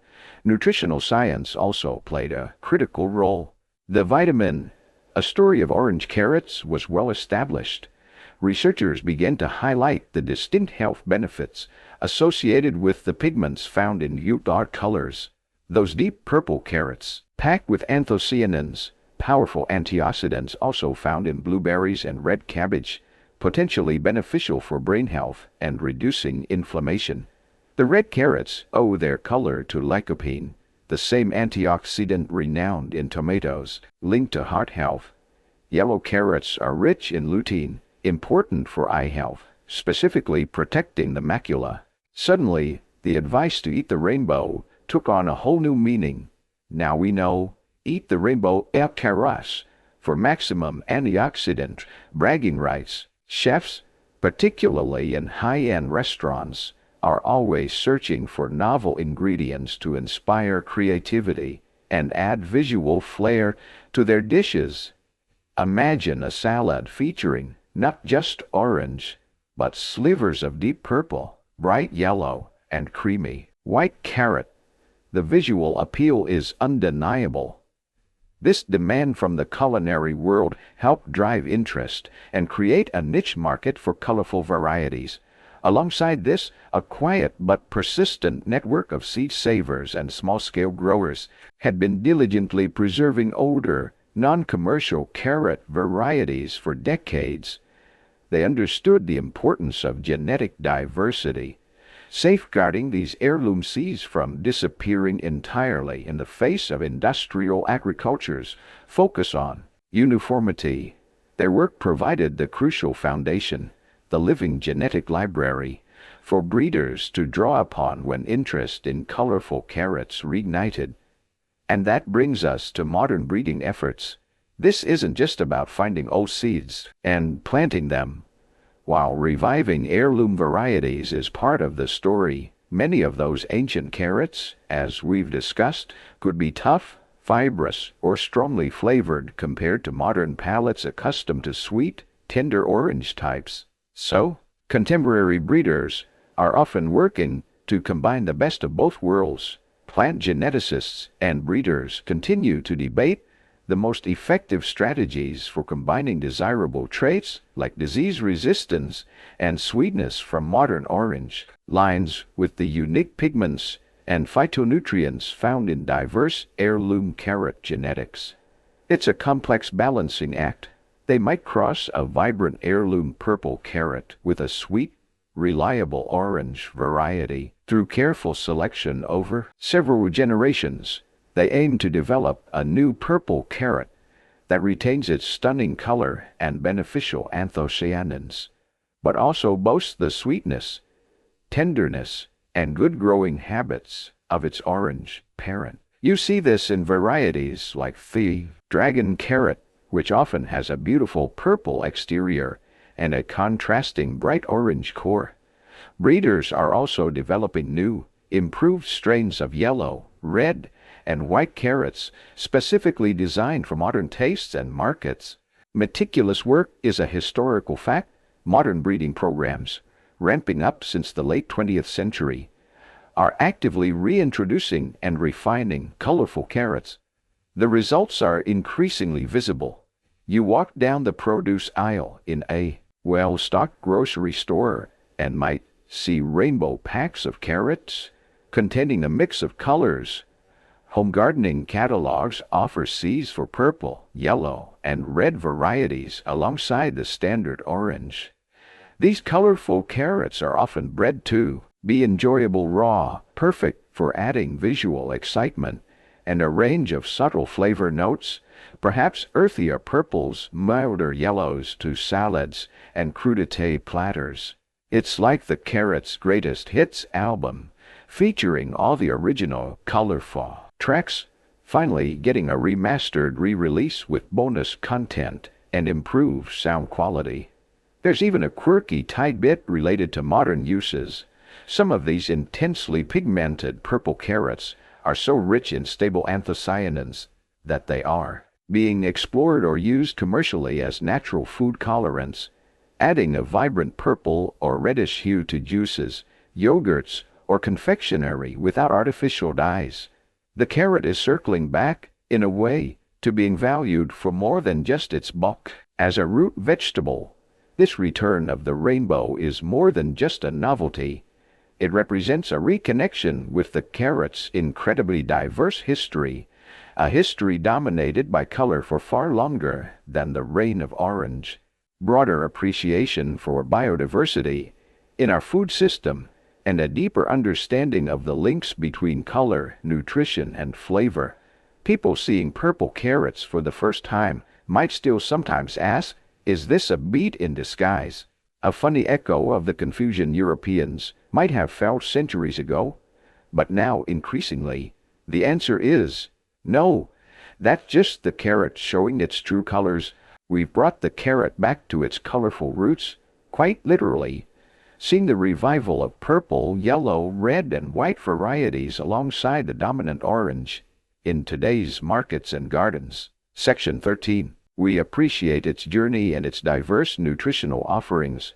Nutritional science also played a critical role. The vitamin, a story of orange carrots, was well established. Researchers began to highlight the distinct health benefits associated with the pigments found in dark colors. Those deep purple carrots, packed with anthocyanins, powerful antioxidants also found in blueberries and red cabbage, potentially beneficial for brain health and reducing inflammation. The red carrots owe their color to lycopene, the same antioxidant renowned in tomatoes, linked to heart health. Yellow carrots are rich in lutein, important for eye health, specifically protecting the macula. Suddenly, the advice to eat the rainbow took on a whole new meaning. Now we know, eat the rainbow carrots for maximum antioxidant bragging rights. Chefs, particularly in high-end restaurants, are always searching for novel ingredients to inspire creativity and add visual flair to their dishes. Imagine a salad featuring not just orange, but slivers of deep purple, bright yellow, and creamy white carrot. The visual appeal is undeniable. This demand from the culinary world helped drive interest and create a niche market for colorful varieties. Alongside this, a quiet but persistent network of seed savers and small-scale growers had been diligently preserving older, non-commercial carrot varieties for decades. They understood the importance of genetic diversity, safeguarding these heirloom seeds from disappearing entirely in the face of industrial agriculture's focus on uniformity. Their work provided the crucial foundation, the living genetic library, for breeders to draw upon when interest in colorful carrots reignited. And that brings us to modern breeding efforts. This isn't just about finding old seeds and planting them. While reviving heirloom varieties is part of the story, many of those ancient carrots, as we've discussed, could be tough, fibrous, or strongly flavored compared to modern palates accustomed to sweet, tender orange types. So, contemporary breeders are often working to combine the best of both worlds. Plant geneticists and breeders continue to debate the most effective strategies for combining desirable traits like disease resistance and sweetness from modern orange lines with the unique pigments and phytonutrients found in diverse heirloom carrot genetics. It's a complex balancing act. They might cross a vibrant heirloom purple carrot with a sweet, reliable orange variety through careful selection over several generations. They aim to develop a new purple carrot that retains its stunning color and beneficial anthocyanins, but also boasts the sweetness, tenderness, and good growing habits of its orange parent. You see this in varieties like the dragon carrot, which often has a beautiful purple exterior and a contrasting bright orange core. Breeders are also developing new, improved strains of yellow, red, and white carrots specifically designed for modern tastes and markets. Meticulous work is a historical fact. Modern breeding programs, ramping up since the late 20th century, are actively reintroducing and refining colorful carrots. The results are increasingly visible. You walk down the produce aisle in a well-stocked grocery store and might see rainbow packs of carrots containing a mix of colors. Home gardening catalogs offer seeds for purple, yellow, and red varieties alongside the standard orange. These colorful carrots are often bred to be enjoyable raw, perfect for adding visual excitement, and a range of subtle flavor notes, perhaps earthier purples, milder yellows to salads and crudité platters. It's like the Carrot's greatest hits album, featuring all the original colorful tracks, finally getting a remastered re-release with bonus content and improved sound quality. There's even a quirky tidbit related to modern uses. Some of these intensely pigmented purple carrots are so rich in stable anthocyanins that they are being explored or used commercially as natural food colorants, adding a vibrant purple or reddish hue to juices, yogurts, or confectionery without artificial dyes. The carrot is circling back, in a way, to being valued for more than just its bulk. As a root vegetable, this return of the rainbow is more than just a novelty. It represents a reconnection with the carrot's incredibly diverse history, a history dominated by color for far longer than the reign of orange. Broader appreciation for biodiversity in our food system, and a deeper understanding of the links between color, nutrition, and flavor. People seeing purple carrots for the first time might still sometimes ask, is this a beet in disguise? A funny echo of the confusion Europeans might have felt centuries ago. But now, increasingly, the answer is no. That's just the carrot showing its true colors. We've brought the carrot back to its colorful roots, quite literally, seeing the revival of purple, yellow, red, and white varieties alongside the dominant orange in today's markets and gardens. Section 13. We appreciate its journey and its diverse nutritional offerings.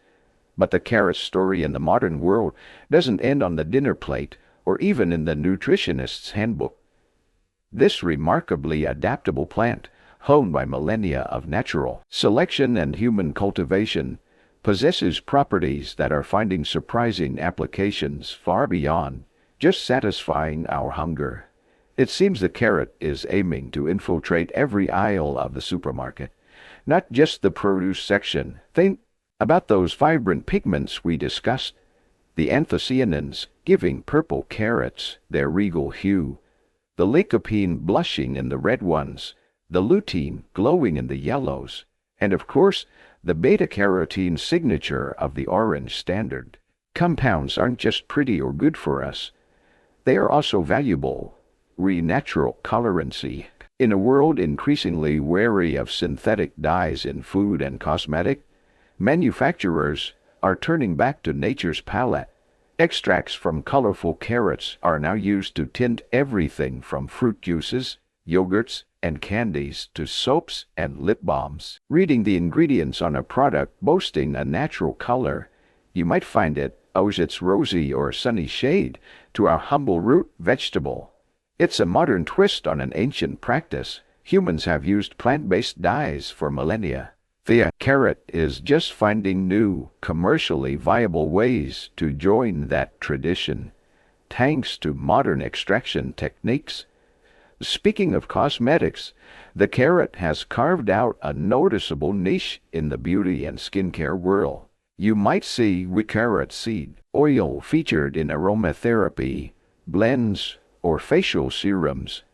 But the carrot story in the modern world doesn't end on the dinner plate or even in the nutritionist's handbook. This remarkably adaptable plant, honed by millennia of natural selection and human cultivation, possesses properties that are finding surprising applications far beyond just satisfying our hunger. It seems the carrot is aiming to infiltrate every aisle of the supermarket, not just the produce section. Think about those vibrant pigments we discussed, the anthocyanins giving purple carrots their regal hue, the lycopene blushing in the red ones, the lutein glowing in the yellows, and of course, the beta-carotene signature of the orange standard. Compounds aren't just pretty or good for us. They are also valuable, natural colorancy. In a world increasingly wary of synthetic dyes in food and cosmetic, manufacturers are turning back to nature's palette. Extracts from colorful carrots are now used to tint everything from fruit juices, yogurts, and candies to soaps and lip balms. Reading the ingredients on a product boasting a natural color, you might find it owes its rosy or sunny shade to our humble root vegetable. It's a modern twist on an ancient practice. Humans have used plant-based dyes for millennia. The carrot is just finding new, commercially viable ways to join that tradition, thanks to modern extraction techniques. Speaking of cosmetics, the carrot has carved out a noticeable niche in the beauty and skincare world. You might see carrot seed oil featured in aromatherapy, blends, or facial serums.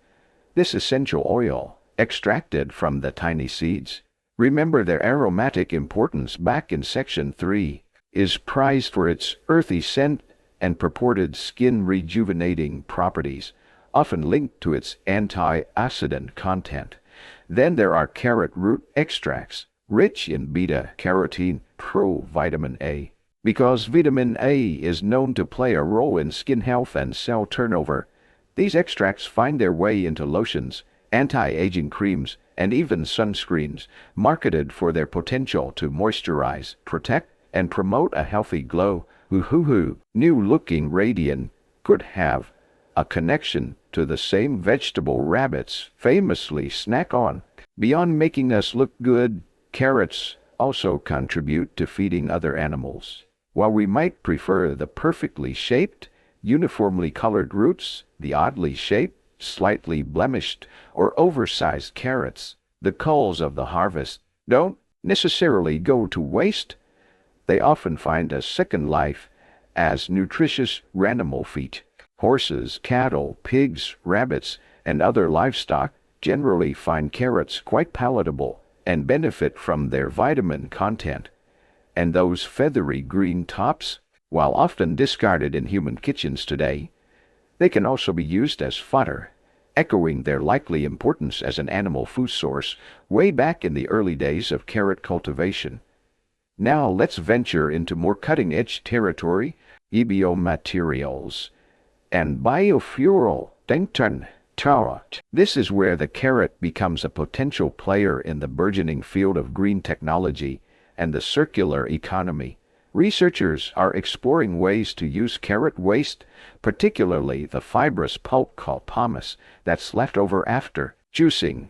This essential oil, extracted from the tiny seeds, remember their aromatic importance back in Section 3, is prized for its earthy scent and purported skin-rejuvenating properties, often linked to its antioxidant content. Then there are carrot root extracts, rich in beta-carotene, pro-vitamin A. Because vitamin A is known to play a role in skin health and cell turnover, these extracts find their way into lotions, anti-aging creams, and even sunscreens, marketed for their potential to moisturize, protect, and promote a healthy glow. New-looking radiant could have a connection to the same vegetable rabbits famously snack on. Beyond making us look good, carrots also contribute to feeding other animals. While we might prefer the perfectly shaped, uniformly colored roots, the oddly shaped, slightly blemished, or oversized carrots, the culls of the harvest don't necessarily go to waste. They often find a second life as nutritious animal feed. Horses, cattle, pigs, rabbits, and other livestock generally find carrots quite palatable and benefit from their vitamin content. And those feathery green tops, while often discarded in human kitchens today, they can also be used as fodder, echoing their likely importance as an animal food source way back in the early days of carrot cultivation. Now let's venture into more cutting-edge territory, biomaterials and biofuel. This is where the carrot becomes a potential player in the burgeoning field of green technology and the circular economy. Researchers are exploring ways to use carrot waste, particularly the fibrous pulp called pomace that's left over after juicing,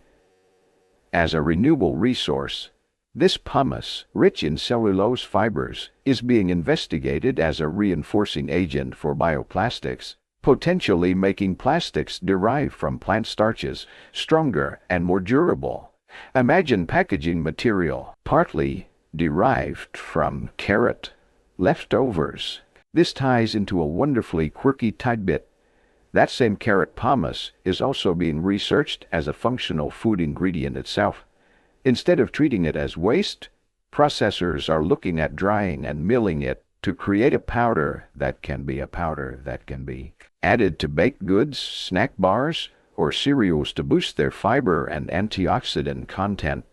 as a renewable resource. This pomace, rich in cellulose fibers, is being investigated as a reinforcing agent for bioplastics, potentially making plastics derived from plant starches stronger and more durable. Imagine packaging material partly derived from carrot leftovers. This ties into a wonderfully quirky tidbit. That same carrot pomace is also being researched as a functional food ingredient itself. Instead of treating it as waste, processors are looking at drying and milling it to create a powder that can be added to baked goods, snack bars, or cereals to boost their fiber and antioxidant content.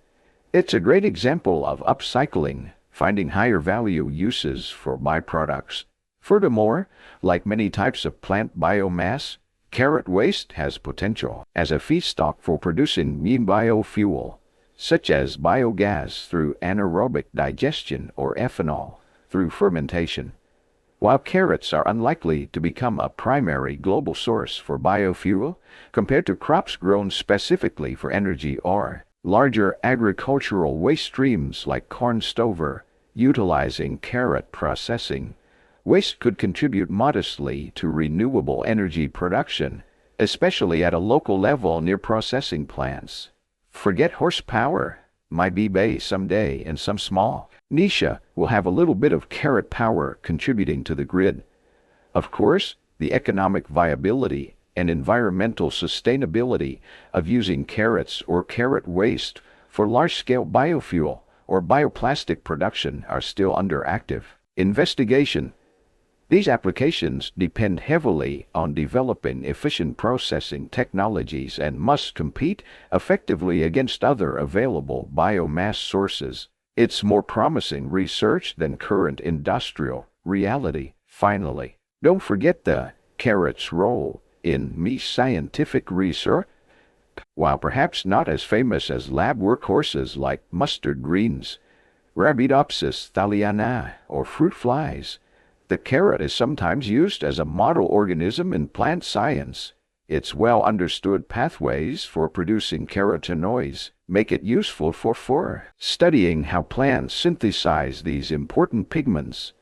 It's a great example of upcycling, finding higher value uses for byproducts. Furthermore, like many types of plant biomass, carrot waste has potential as a feedstock for producing biofuel, such as biogas through anaerobic digestion or ethanol through fermentation. While carrots are unlikely to become a primary global source for biofuel compared to crops grown specifically for energy or larger agricultural waste streams like corn stover, utilizing carrot processing, waste could contribute modestly to renewable energy production, especially at a local level near processing plants. Forget horsepower. Might be bay someday in some small niche will have a little bit of carrot power contributing to the grid. Of course, the economic viability and environmental sustainability of using carrots or carrot waste for large-scale biofuel or bioplastic production are still under active investigation. These applications depend heavily on developing efficient processing technologies and must compete effectively against other available biomass sources. It's more promising research than current industrial reality. Finally, don't forget the carrot's role in scientific research. While perhaps not as famous as lab workhorses like mustard greens, Arabidopsis thaliana, or fruit flies, the carrot is sometimes used as a model organism in plant science. Its well-understood pathways for producing carotenoids make it useful for studying how plants synthesize these important pigments.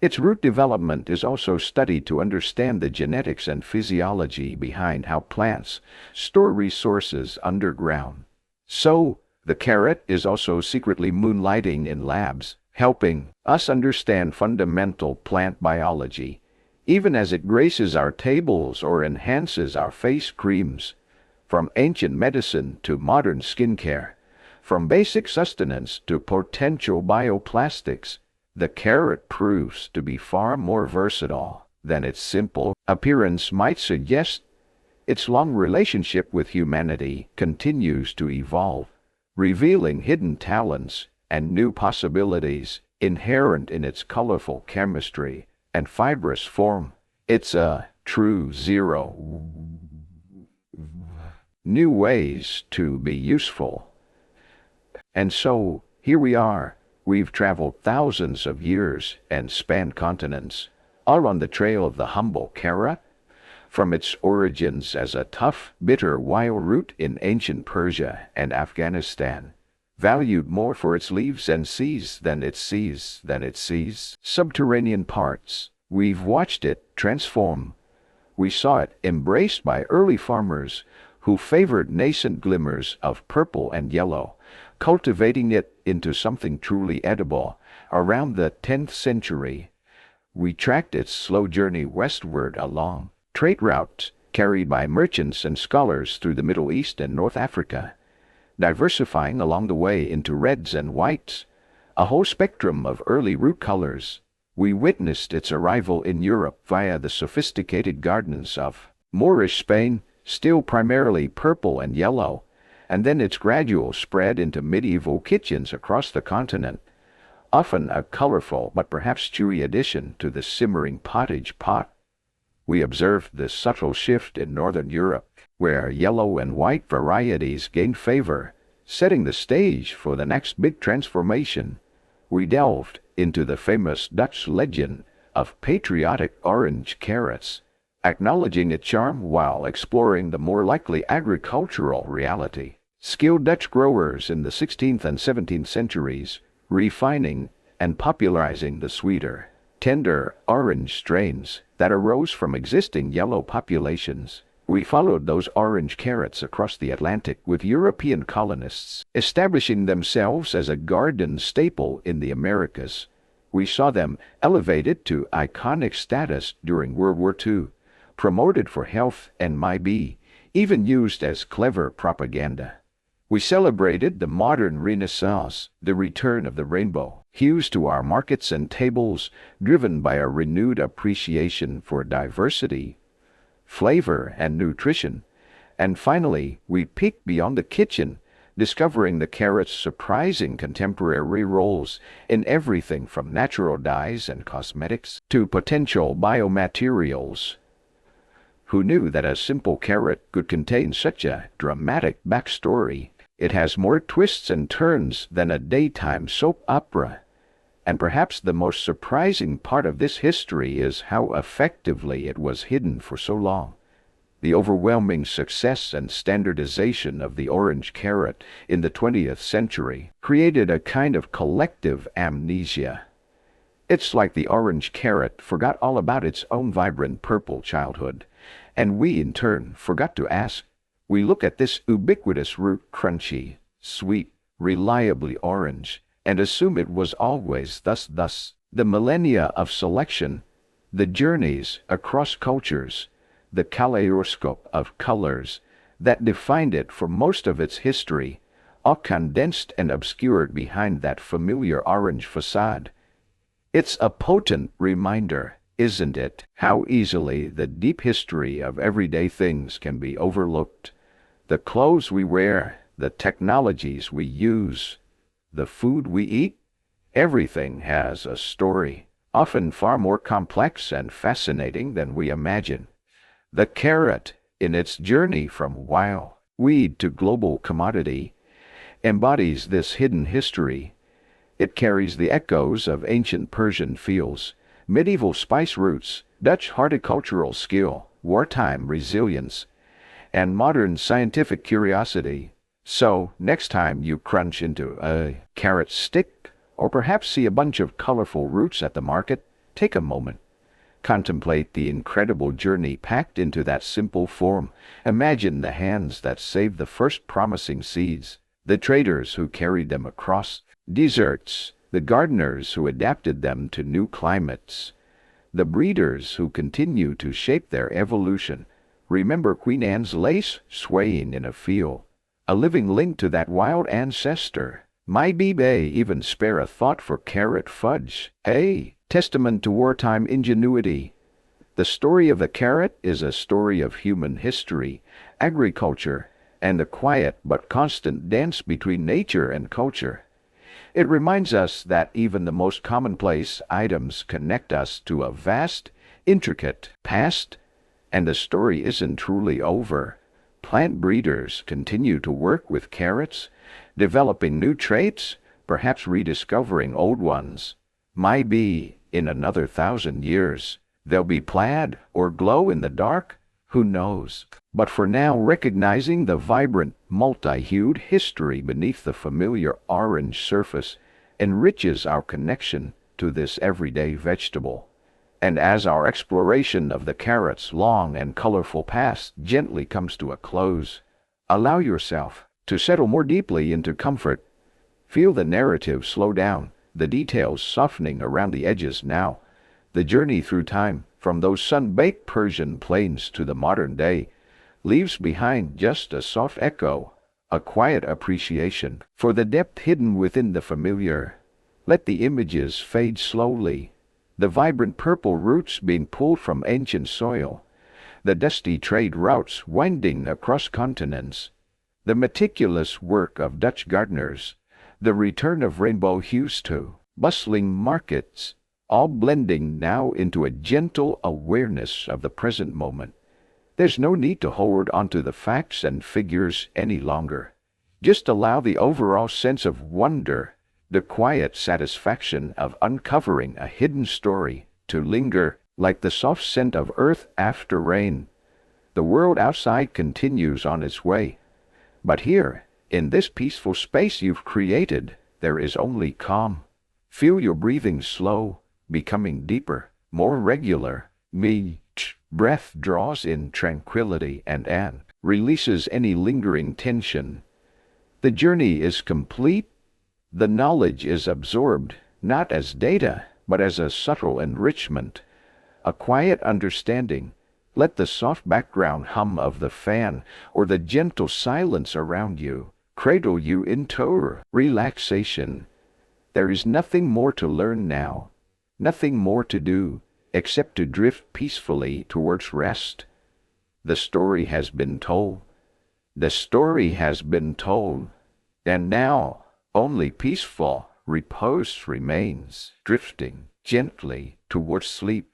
Its root development is also studied to understand the genetics and physiology behind how plants store resources underground. So, the carrot is also secretly moonlighting in labs, helping us understand fundamental plant biology, even as it graces our tables or enhances our face creams. From ancient medicine to modern skincare, from basic sustenance to potential bioplastics, the carrot proves to be far more versatile than its simple appearance might suggest. Its long relationship with humanity continues to evolve, revealing hidden talents and new possibilities inherent in its colorful chemistry and fibrous form. It's a true zero. New ways to be useful. And so, here we are. We've traveled thousands of years and spanned continents, all on the trail of the humble carrot, from its origins as a tough, bitter wild root in ancient Persia and Afghanistan, valued more for its leaves and seeds than its subterranean parts. We've watched it transform. We saw it embraced by early farmers who favored nascent glimmers of purple and yellow, cultivating it into something truly edible. Around the 10th century, we tracked its slow journey westward along trade routes carried by merchants and scholars through the Middle East and North Africa, diversifying along the way into reds and whites, a whole spectrum of early root colors. We witnessed its arrival in Europe via the sophisticated gardens of Moorish Spain, still primarily purple and yellow, and then its gradual spread into medieval kitchens across the continent, often a colorful but perhaps chewy addition to the simmering pottage pot. We observed this subtle shift in Northern Europe, where yellow and white varieties gained favor, setting the stage for the next big transformation. We delved into the famous Dutch legend of patriotic orange carrots, acknowledging its charm while exploring the more likely agricultural reality. Skilled Dutch growers in the 16th and 17th centuries, refining and popularizing the sweeter, tender orange strains that arose from existing yellow populations. We followed those orange carrots across the Atlantic with European colonists, establishing themselves as a garden staple in the Americas. We saw them elevated to iconic status during World War II, promoted for health and maybe even used as clever propaganda. We celebrated the modern Renaissance, the return of the rainbow hues to our markets and tables, driven by a renewed appreciation for diversity, flavor, and nutrition. And finally, we peeked beyond the kitchen, discovering the carrot's surprising contemporary roles in everything from natural dyes and cosmetics to potential biomaterials. Who knew that a simple carrot could contain such a dramatic backstory? It has more twists and turns than a daytime soap opera. And perhaps the most surprising part of this history is how effectively it was hidden for so long. The overwhelming success and standardization of the orange carrot in the 20th century created a kind of collective amnesia. It's like the orange carrot forgot all about its own vibrant purple childhood, and we in turn forgot to ask. We look at this ubiquitous root crunchy, sweet, reliably orange, and assume it was always thus. The millennia of selection, the journeys across cultures, the kaleidoscope of colors that defined it for most of its history, all condensed and obscured behind that familiar orange facade. It's a potent reminder, isn't it, how easily the deep history of everyday things can be overlooked. The clothes we wear, the technologies we use, the food we eat, everything has a story, often far more complex and fascinating than we imagine. The carrot, in its journey from wild weed to global commodity, embodies this hidden history. It carries the echoes of ancient Persian fields, medieval spice roots, Dutch horticultural skill, wartime resilience, and modern scientific curiosity. So, next time you crunch into a carrot stick, or perhaps see a bunch of colorful roots at the market, take a moment. Contemplate the incredible journey packed into that simple form. Imagine the hands that saved the first promising seeds, the traders who carried them across deserts, the gardeners who adapted them to new climates, the breeders who continue to shape their evolution. Remember Queen Anne's lace swaying in a field, a living link to that wild ancestor. Maybe they even spare a thought for carrot fudge, a testament to wartime ingenuity. The story of the carrot is a story of human history, agriculture, and the quiet but constant dance between nature and culture. It reminds us that even the most commonplace items connect us to a vast, intricate past, and the story isn't truly over. Plant breeders continue to work with carrots, developing new traits, perhaps rediscovering old ones. Maybe, in another 1,000 years, they'll be plaid or glow in the dark. Who knows? But for now, recognizing the vibrant, multi-hued history beneath the familiar orange surface enriches our connection to this everyday vegetable. And as our exploration of the carrot's long and colorful past gently comes to a close, allow yourself to settle more deeply into comfort. Feel the narrative slow down, the details softening around the edges now. The journey through time, from those sun-baked Persian plains to the modern day, leaves behind just a soft echo, a quiet appreciation for the depth hidden within the familiar. Let the images fade slowly, the vibrant purple roots being pulled from ancient soil, the dusty trade routes winding across continents, the meticulous work of Dutch gardeners, the return of rainbow hues to bustling markets, all blending now into a gentle awareness of the present moment. There's no need to hold onto the facts and figures any longer. Just allow the overall sense of wonder, the quiet satisfaction of uncovering a hidden story, to linger like the soft scent of earth after rain. The world outside continues on its way, but here, in this peaceful space you've created, there is only calm. Feel your breathing slow, becoming deeper, more regular. Each breath draws in tranquility and releases any lingering tension. The journey is complete. The knowledge is absorbed, not as data, but as a subtle enrichment, a quiet understanding. Let the soft background hum of the fan or the gentle silence around you cradle you into relaxation. There is nothing more to learn now, nothing more to do, except to drift peacefully towards rest. The story has been told. The story has been told. And now only peaceful repose remains, drifting gently towards sleep.